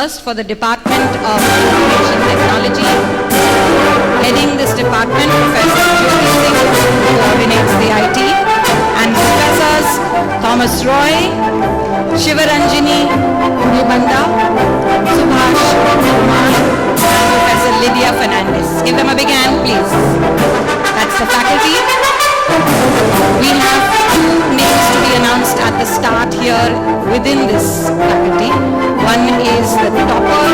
first for the Department of Information Technology. Heading this department, Professor Jyoti Singh, who coordinates the IT, and Professors Thomas Roy, Shivaranjini Nibanda, Subhash Kumar, and Professor Lydia Fernandez. Give them a big hand, please. That's the faculty. We have two names to be announced at the start here within this faculty. One is the topper,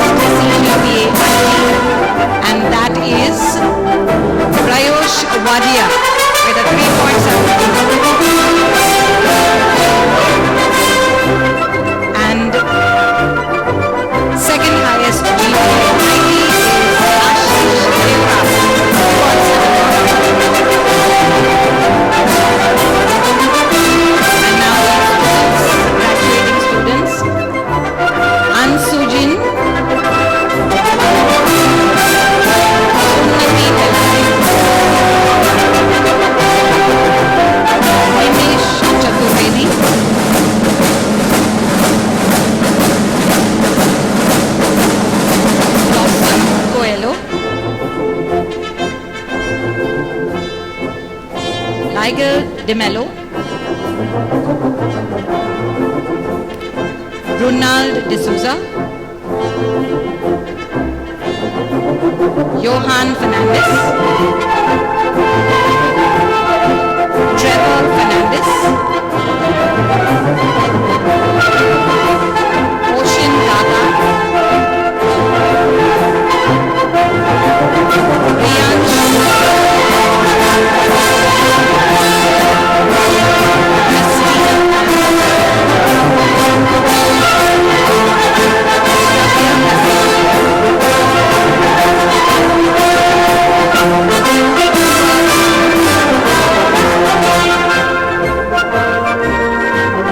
STCGPA IT, and that is Prayosh Wadia with a 3.7. And second highest GPA IT is Ashish Devras, 2.7. And now graduating students, Ansujin, Unnati Pelari, Nimesh Chaturvedi, Blossom Coelho, Nigel De Mello, Ronald De Souza, Johan Fernandez, Trevor Fernandez, Ocean Daga, Priyansh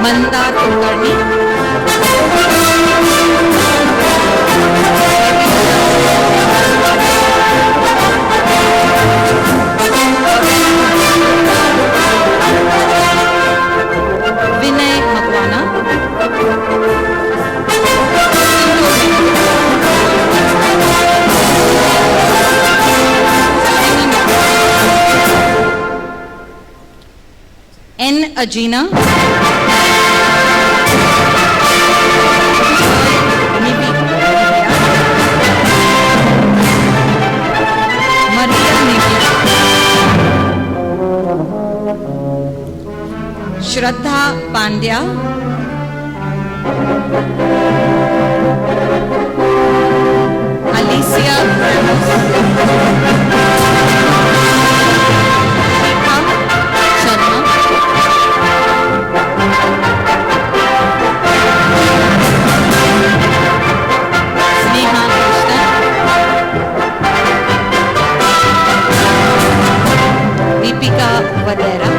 Mandar Kulkarni, Vinay Makwana, N. Ajina, Maria Nivia, Shraddha Pandya, Alicia Ramos, Rekha Sharma, Sneha Krishnan, Deepika Vadera,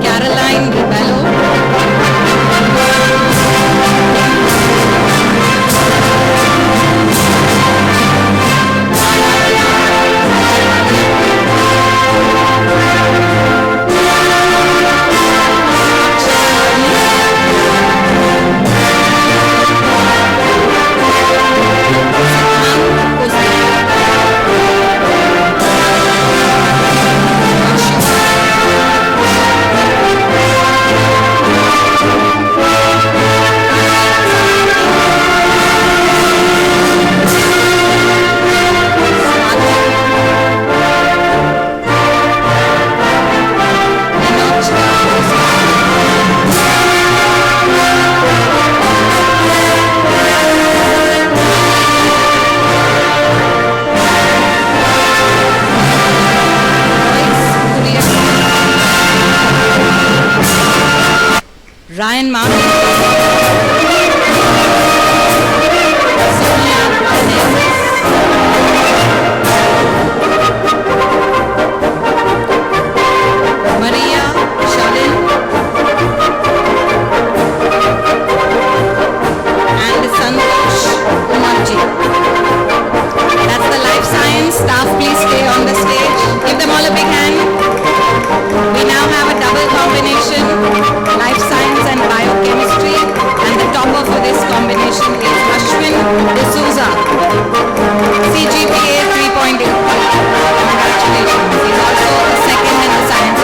Caroline Rebello. Ryan Martin. Sonia Menezes. Maria Shalin. And Santosh Umarji. That's the life science staff. Please stay on the stage. Give them all a big hand. We now have a double combination, life science and biochemistry, and the topper for this combination is Ashwin D'Souza, CGPA 3.8. Congratulations. He's also the second in the science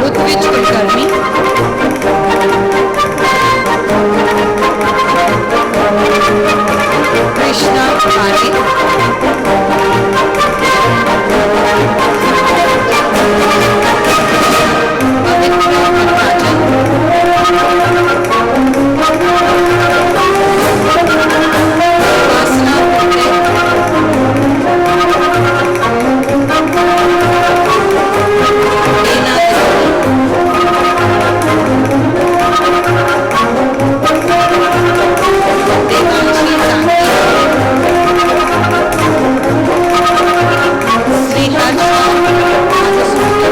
Rutvij Kulkarni. Krishna Pari. Pavitra Natarajan. Vasna Pate. Dina Devi. Devanshi Sanghi. Sriharsha Madhusudan.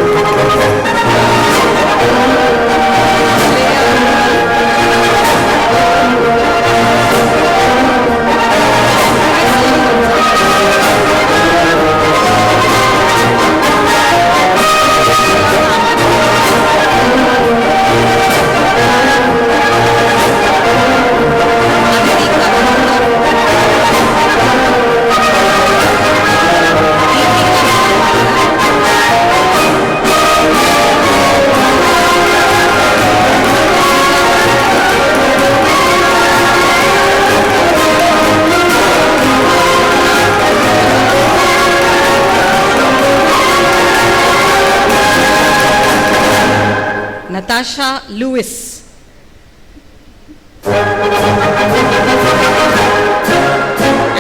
Natasha Lewis.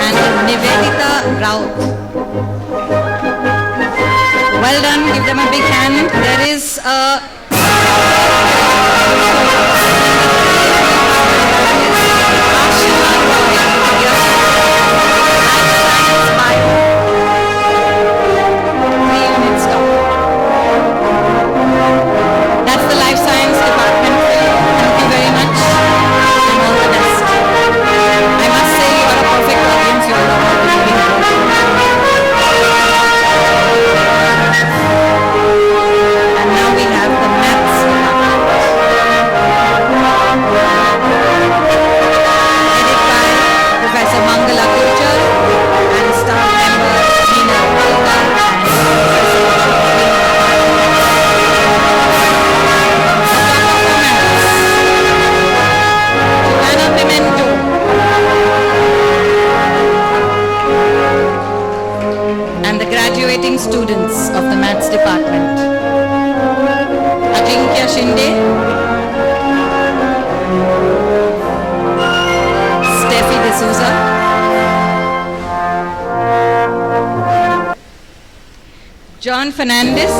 And Nivedita Raut. Well done, give them a big hand. There is a That's the life science department. Thank you very much. And all the best. I must say you are a perfect audience. You are all really good. And now we have the John Fernandez.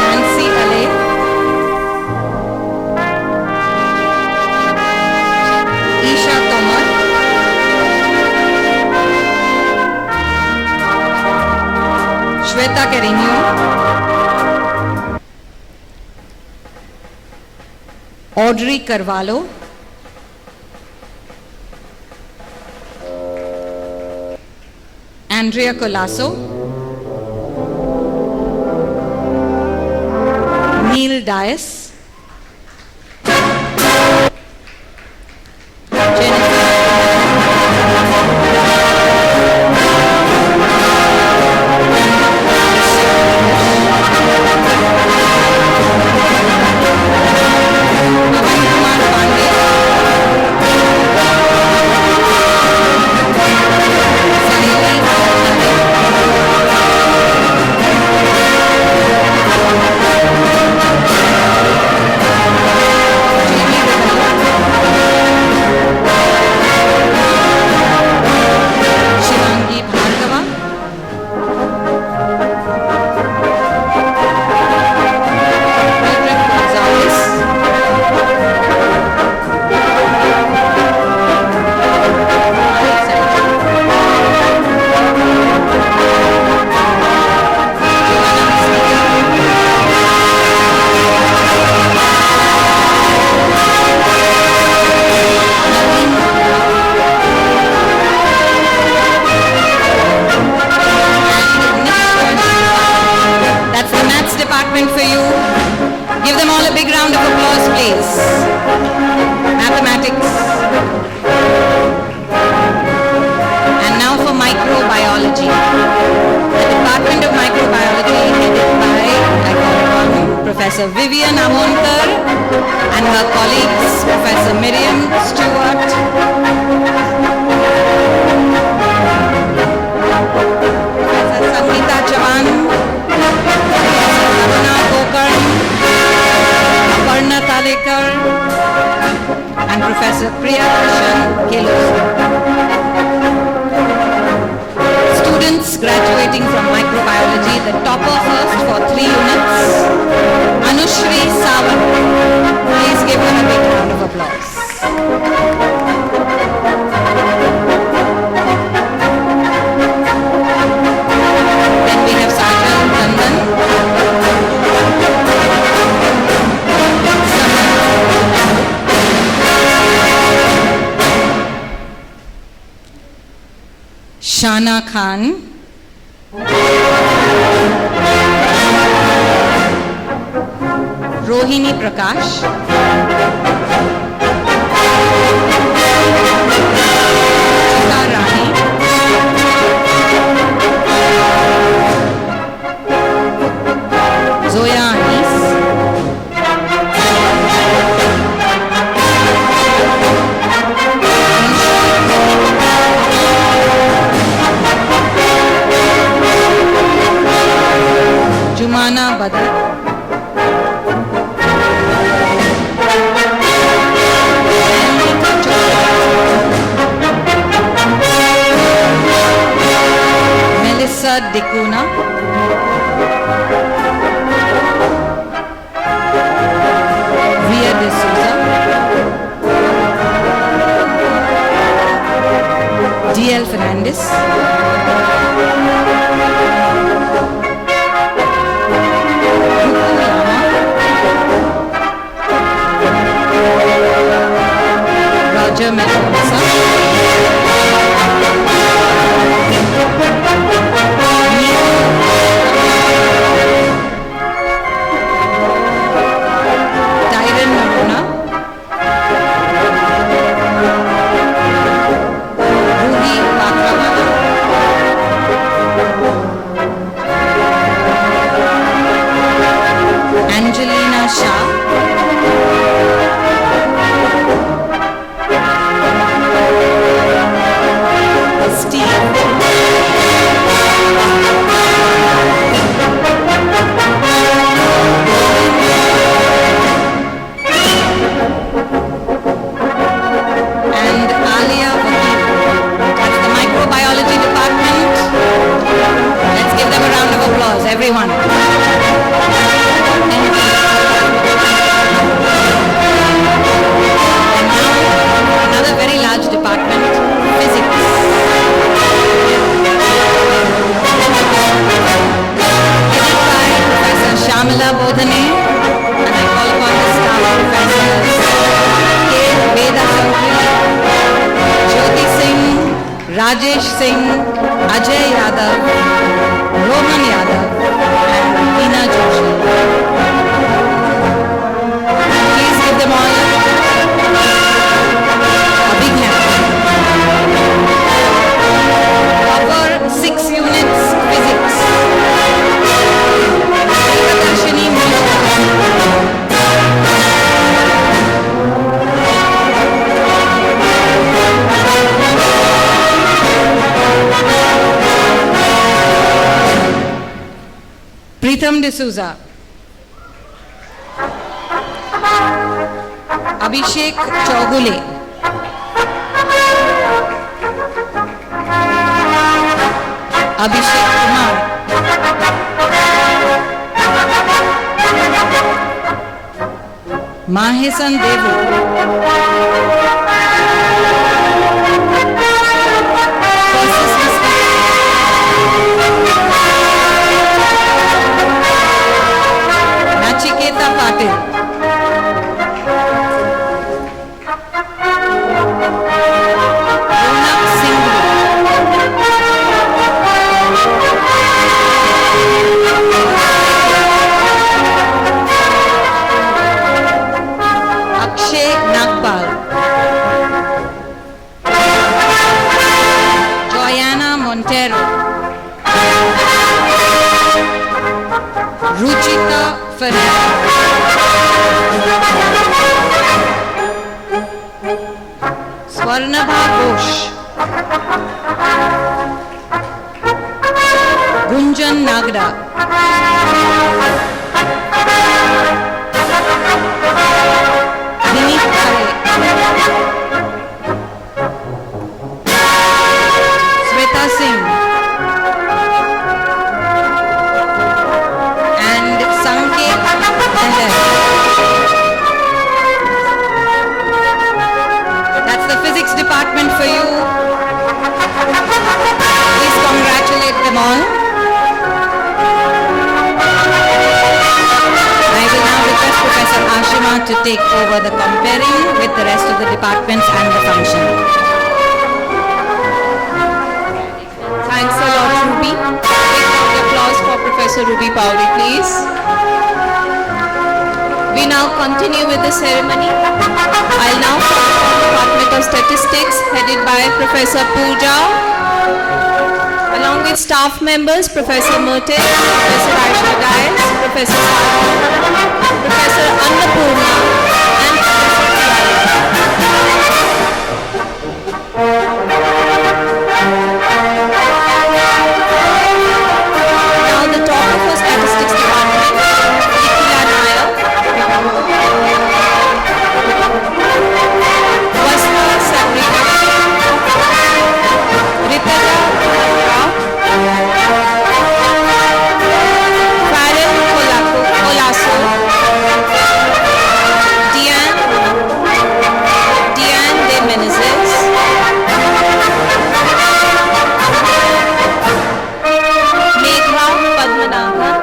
Nancy Ale. Isha Tomar. Shweta Carreño. Audrey Carvalho. Andrea Colasso. Neil Dias. For you. Give them all a big round of applause, please. Mathematics. And now for microbiology. The Department of Microbiology headed by, I call upon Professor Vivian Amonkar and her colleagues, Professor Miriam Stewart, Professor Sangeeta Chavan, Aparna Talekar and Professor Priya Krishan Kelosi. Students graduating from microbiology, the topper first for 3 units, Anushri Sawant. Please give her a big round of applause. Then we have Sajal Nandan. Shana Khan, Rohini Prakash, Chita Rani, Zoya Anis, Jumana Badar, Melissa Dikuna, Ria De Souza, D.L. Fernandez, Roger Mendoza, Tyron Naruna, Ruhi Pakrawala, Angelina Shah, Mala Bodhane, and I call upon the staff professors K. Veda Shankri, Jyoti Singh, Rajesh Singh, Ajay Yadav, Rohan Yadav, and Meena Joshi. Please give them all a big hand. Cover 6 units physics. Priyadashini Mishra. Pritham D'Souza. Abhishek Chaugule. Abhishek Kumar. Mahesan Devu. Persis Mistry. Nachiketa Patil. Ronak Singh. Akshay Nagpal. Joyanna Montero. Ruchika Ferreira. Swarnabha Ghosh. Gunjan Nagda. Vineet Khare. Sweta Singh. And Sanket Meher. That's the physics department for you. Please congratulate them all. I will now request Professor Ashima to take over the comparing with the rest of the departments and the function. Thanks a lot, Ruby. Big round of applause for Professor Ruby Powry, please. We now continue with the ceremony. I'll now call upon the Department of Statistics headed by Professor Pooja, along with staff members Professor Murte, Professor Aisha Dias, Professor Sarkar, Professor Annapurna, and Professor Tiara. Now the topic for Statistics Department, Nikhila Nayak, Vasna Sabrina, Ritika Rao, Farhan Colasso, Diane De Menezes, Megha Padmanabhan,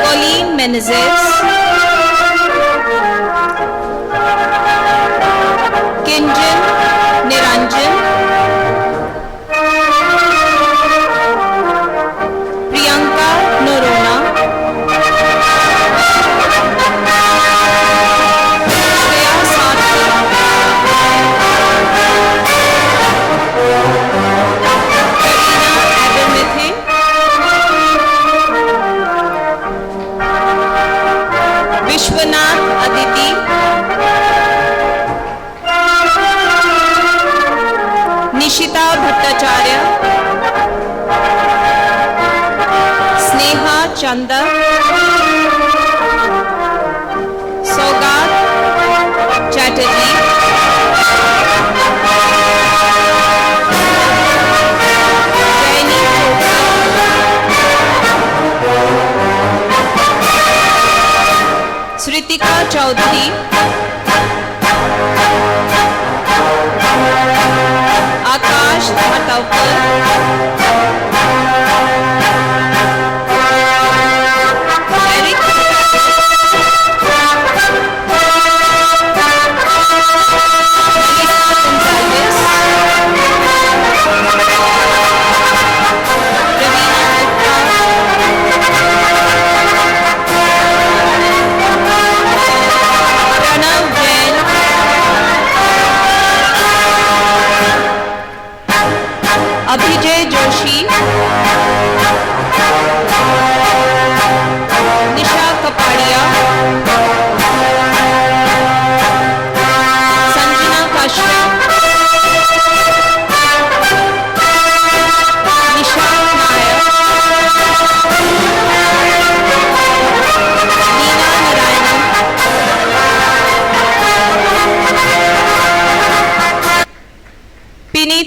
Colleen Menezes, Kinjan Niranjan, Priyanka Norona, Shreya Sathi, Karina Abernethy, Vishwanath Aditi, Nishita Bhattacharya, Sneha Chanda, Sogat Chatterjee, Jaini Chopra, Sritika Chaudhary, Akash Bhatavkar,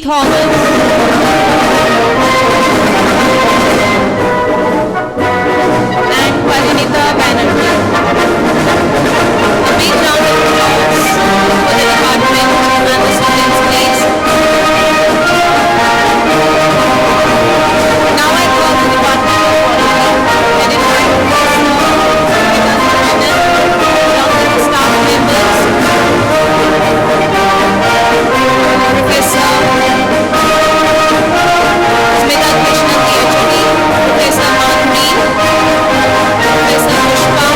Thomas. And Parinita Banerjee. A big round of applause for the department and the students, please. Now I call the Department of Botany, headed by Professor Krishnan, along with the staff members, Professor Smita Krishnan, PhD, Professor Madhuri, Professor Pushpa,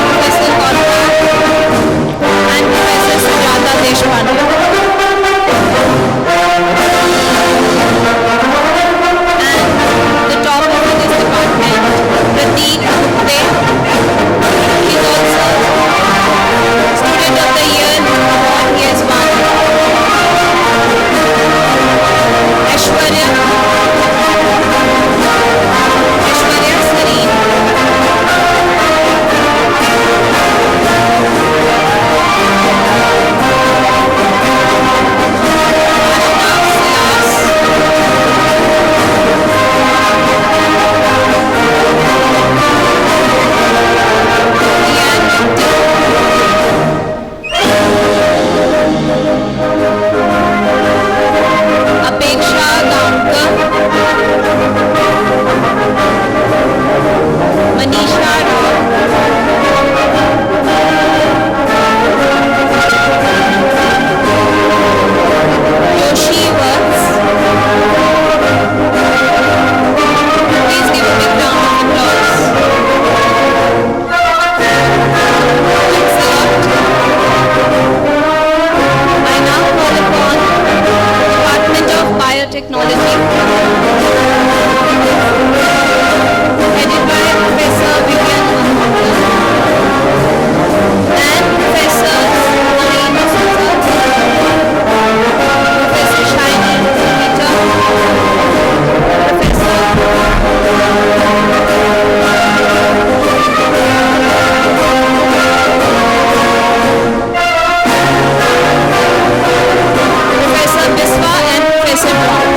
Professor Conrad, and Professor Sujata Deshpande. And the top of this department, Prateek Gupte. He is also Student of the Year award he has won. Aishwarya Sareen. Ashnav Silas. Rian Minto. Apeksha Gaonkar, Manisha Rao, Yoshi Works. Please give a big round of applause. I now call upon Department of Biotechnology, headed by Professor Vivian Malhotra and Professor Naeem Souza, Professor Shaini Peter, Professor Biswa and Professor Brown.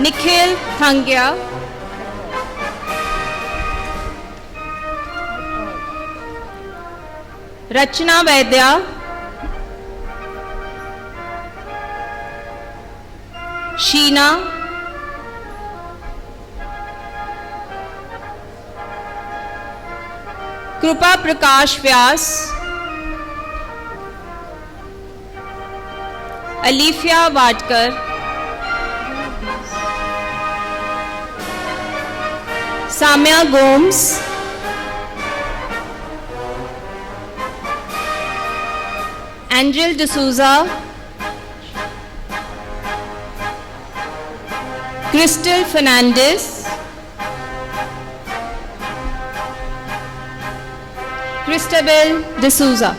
Nikhil Thangya, Rachna Vaidya, Sheena, Krupa Prakash Vyas, Alifia Vadkar, Samya Gomes, Angel D'Souza, Crystal Fernandez, Christabel D'Souza.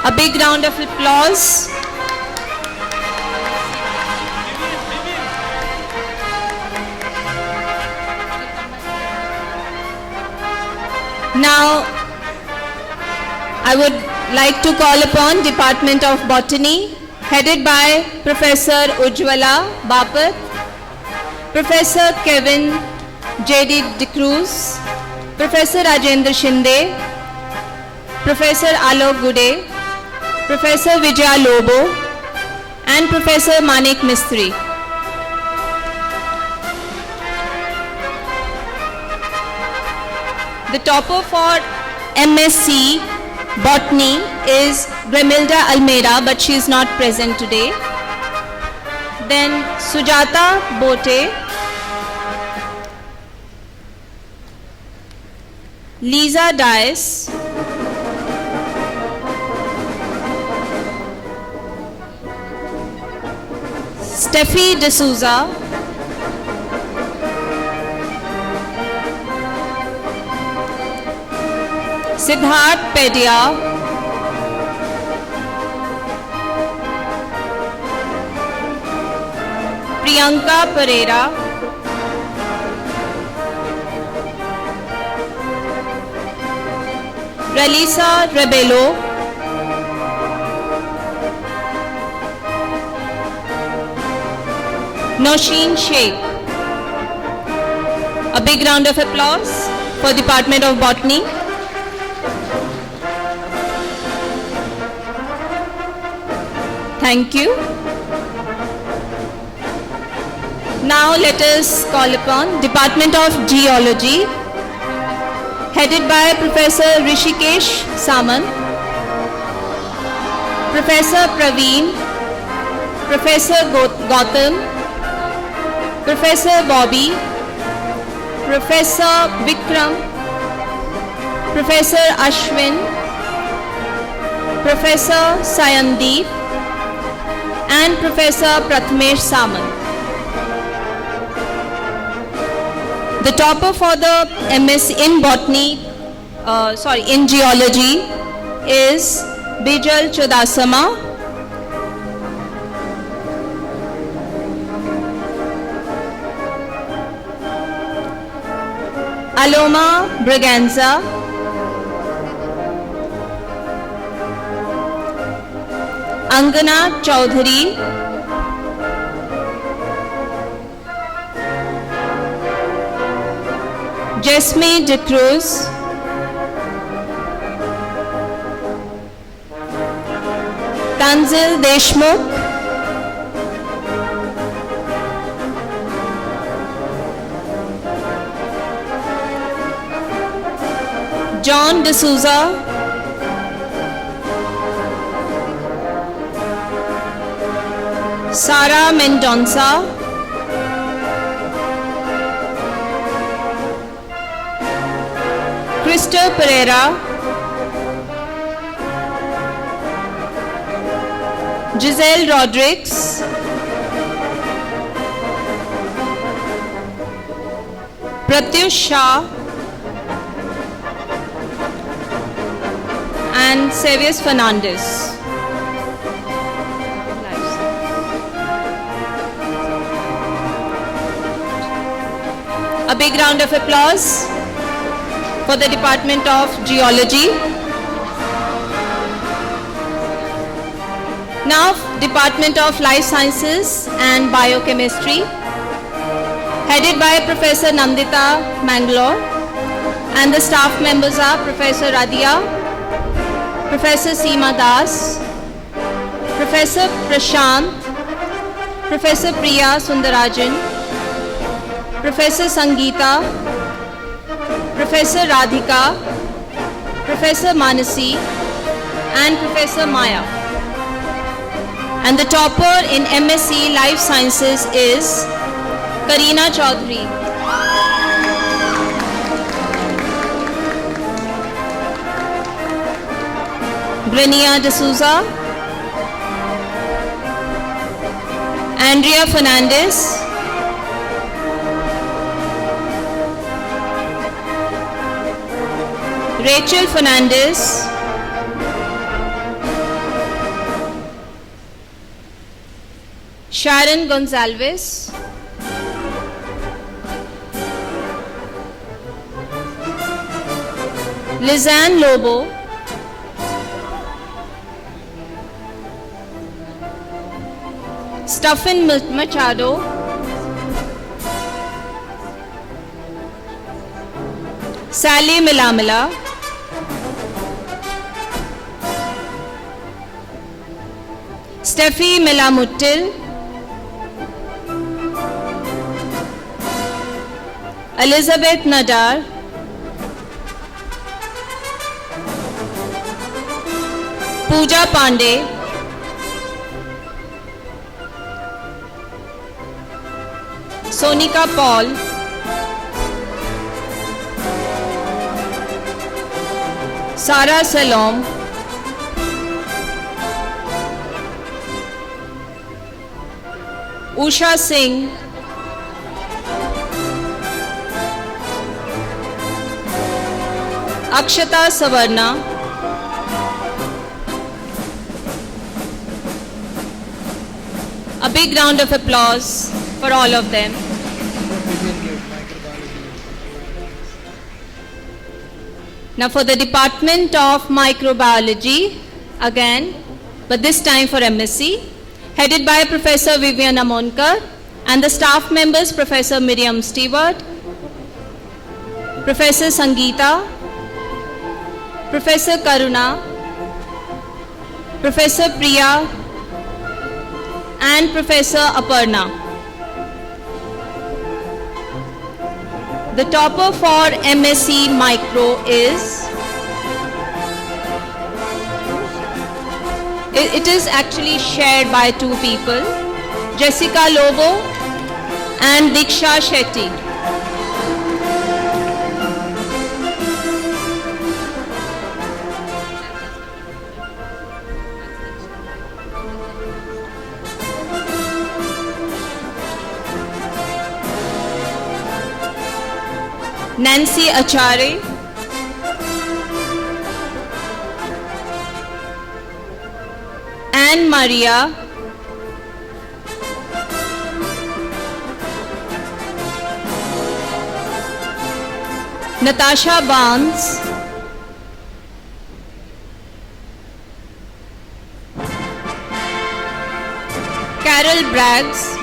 A big round of applause. Now, I would like to call upon Department of Botany, headed by Professor Ujjwala Bapat, Professor Kevin J.D. D'Cruz, Professor Rajendra Shinde, Professor Alok Gude, Professor Vijaya Lobo, and Professor Manik Mistry. The topper for MSc Botany is Gramilda Almeida, but she is not present today. Then Sujata Bote, Lisa Dias, Steffi D'Souza, Siddharth Pedia, Priyanka Pereira, Ralisa Rebelo, Nosheen Sheikh. A big round of applause for Department of Botany. Thank you. Now let us call upon Department of Geology, headed by Professor Rishikesh Samant, Professor Praveen, Professor Gautam, Professor Bobby, Professor Vikram, Professor Ashwin, Professor Sayandeep, and Professor Prathamesh Samant. The topper for the MS in Botany, in Geology is Bijal Chudasama, Aloma Braganza, Angana Chaudhary, Jasmine D'Cruz, Tanzil Deshmukh, John D'Souza, Sara Mendonça, Crystal Pereira, Giselle Rodrigues, Pratyush Shah, and Xavier Fernandez. A big round of applause for the Department of Geology. Now, Department of Life Sciences and Biochemistry, headed by Professor Nandita Mangalore, and the staff members are Professor Radia, Professor Seema Das, Professor Prashant, Professor Priya Sundarajan, Professor Sangeeta, Professor Radhika, Professor Manasi, and Professor Maya. And the topper in MSc Life Sciences is Kareena Chaudhary. Grania D'Souza, Andrea Fernandez, Rachel Fernandez, Sharon Gonzalez, Lizanne Lobo, Stephen Machado, Sally Milamila, Steffi Milamuttil, Elizabeth Nadar, Pooja Pandey, Sonika Paul, Sara Salom, Usha Singh, Akshata Savarna, a big round of applause for all of them. Now for the Department of Microbiology, again, but this time for MSc, headed by Professor Vivian Amonkar, and the staff members Professor Miriam Stewart, Professor Sangeeta, Professor Karuna, Professor Priya, and Professor Aparna. The topper for MSc Micro is, it is actually shared by two people, Jessica Lobo and Diksha Shetty. Nancy Achare, Anne Maria, Natasha Barnes, Carol Braggs,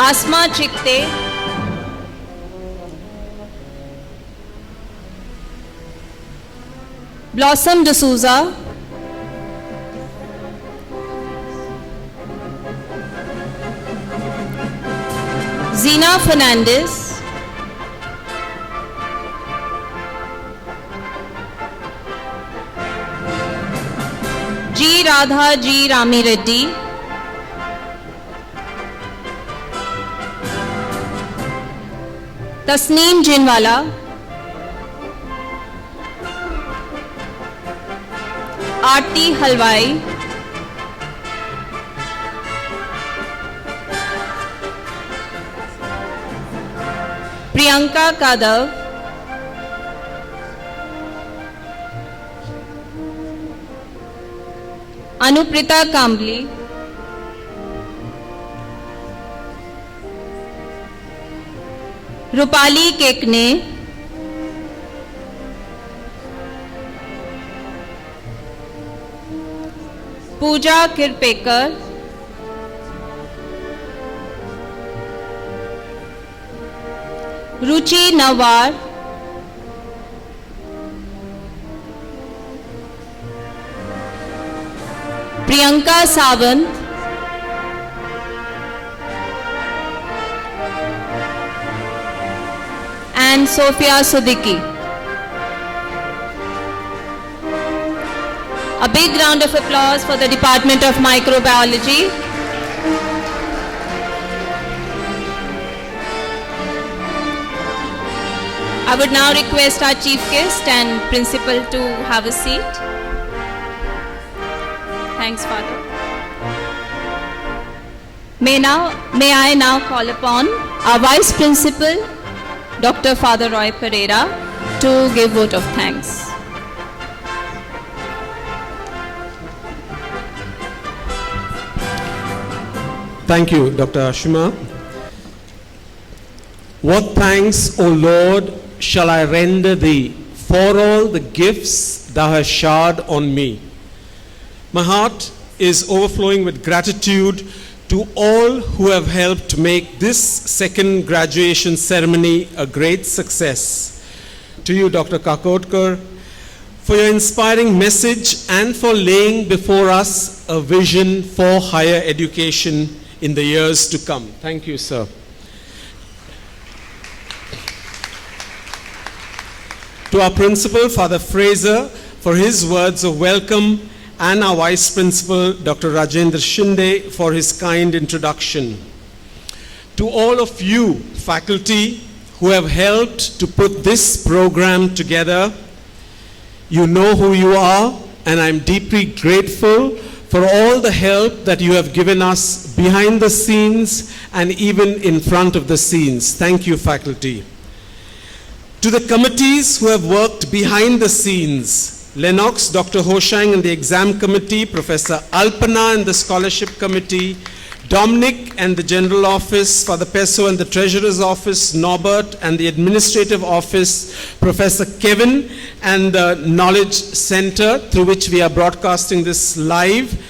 Asma Chikte, Blossom D'Souza, Zina Fernandez, G. Radha G. Rami Reddy, Tasneem Jinwala, Aarti Halwai, Priyanka Kadav, Anuprita Kambli, Rupali Kekne, Pooja Kirpekar, Ruchi Nawar, Priyanka Sawant, and Sophia Siddiqui. A big round of applause for the Department of Microbiology. I would now request our chief guest and principal to have a seat. Thanks, Father. May I now call upon our vice principal, Dr. Father Roy Pereira, to give vote of thanks. Thank you, Dr. Ashima. What thanks, O Lord, shall I render thee for all the gifts thou hast showered on me. My heart is overflowing with gratitude to all who have helped make this second graduation ceremony a great success. To you, Dr. Kakodkar, for your inspiring message and for laying before us a vision for higher education in the years to come. Thank you, sir. To our principal, Father Fraser, for his words of welcome, and our vice principal, Dr. Rajendra Shinde, for his kind introduction. To all of you, faculty, who have helped to put this program together, you know who you are, and I'm deeply grateful for all the help that you have given us behind the scenes and even in front of the scenes. Thank you, faculty. To the committees who have worked behind the scenes, Lennox, Dr. Hoshang and the exam committee, Professor Alpana and the scholarship committee, Dominic and the general office, Father Peso and the treasurer's office, Norbert and the administrative office, Professor Kevin and the knowledge center through which we are broadcasting this live,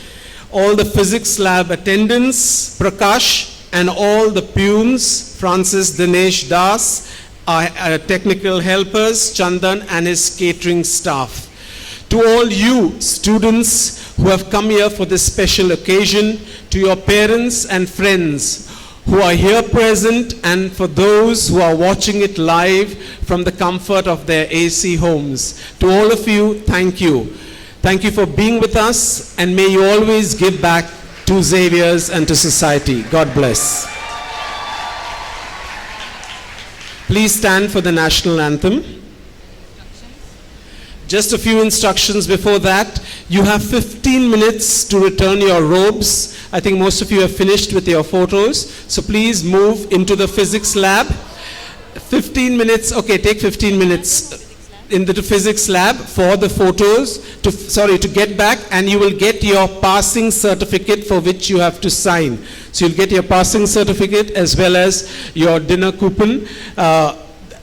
all the physics lab attendants, Prakash, and all the Pumes, Francis Dinesh Das, our technical helpers, Chandan and his catering staff. To all you students who have come here for this special occasion, to your parents and friends who are here present, and for those who are watching it live from the comfort of their AC homes. To all of you, thank you. Thank you for being with us, and may you always give back to Xavier's and to society. God bless. Please stand for the national anthem. Just a few instructions before that. You have 15 minutes to return your robes. I think most of you have finished with your photos. So please move into the physics lab. 15 minutes, okay, take 15 minutes in the physics lab for the photos, to get back, and you will get your passing certificate for which you have to sign. So you'll get your passing certificate as well as your dinner coupon.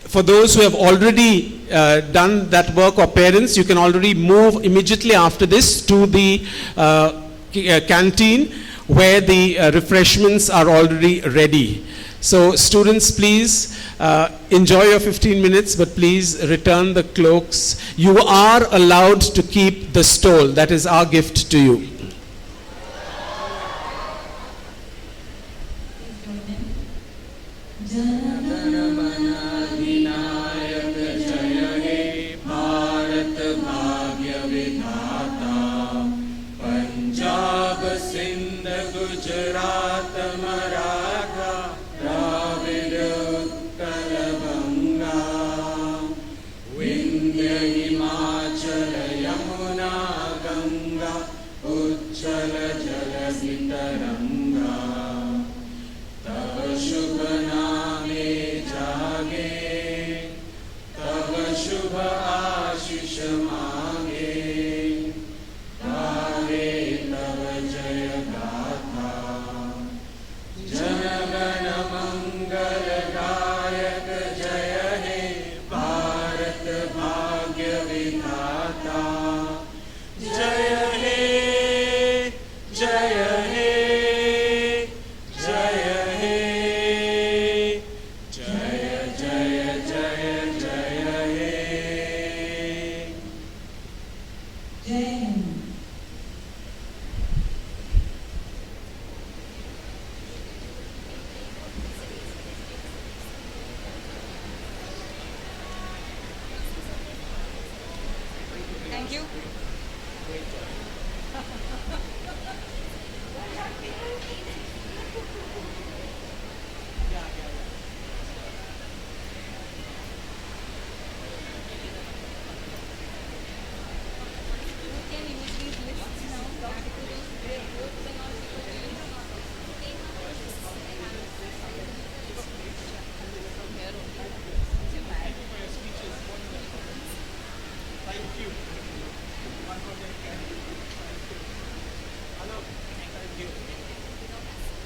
For those who have already done that work, or parents, you can already move immediately after this to the canteen where the refreshments are already ready. So students, please enjoy your 15 minutes, but please return the cloaks. You are allowed to keep the stole. That is our gift to you. you.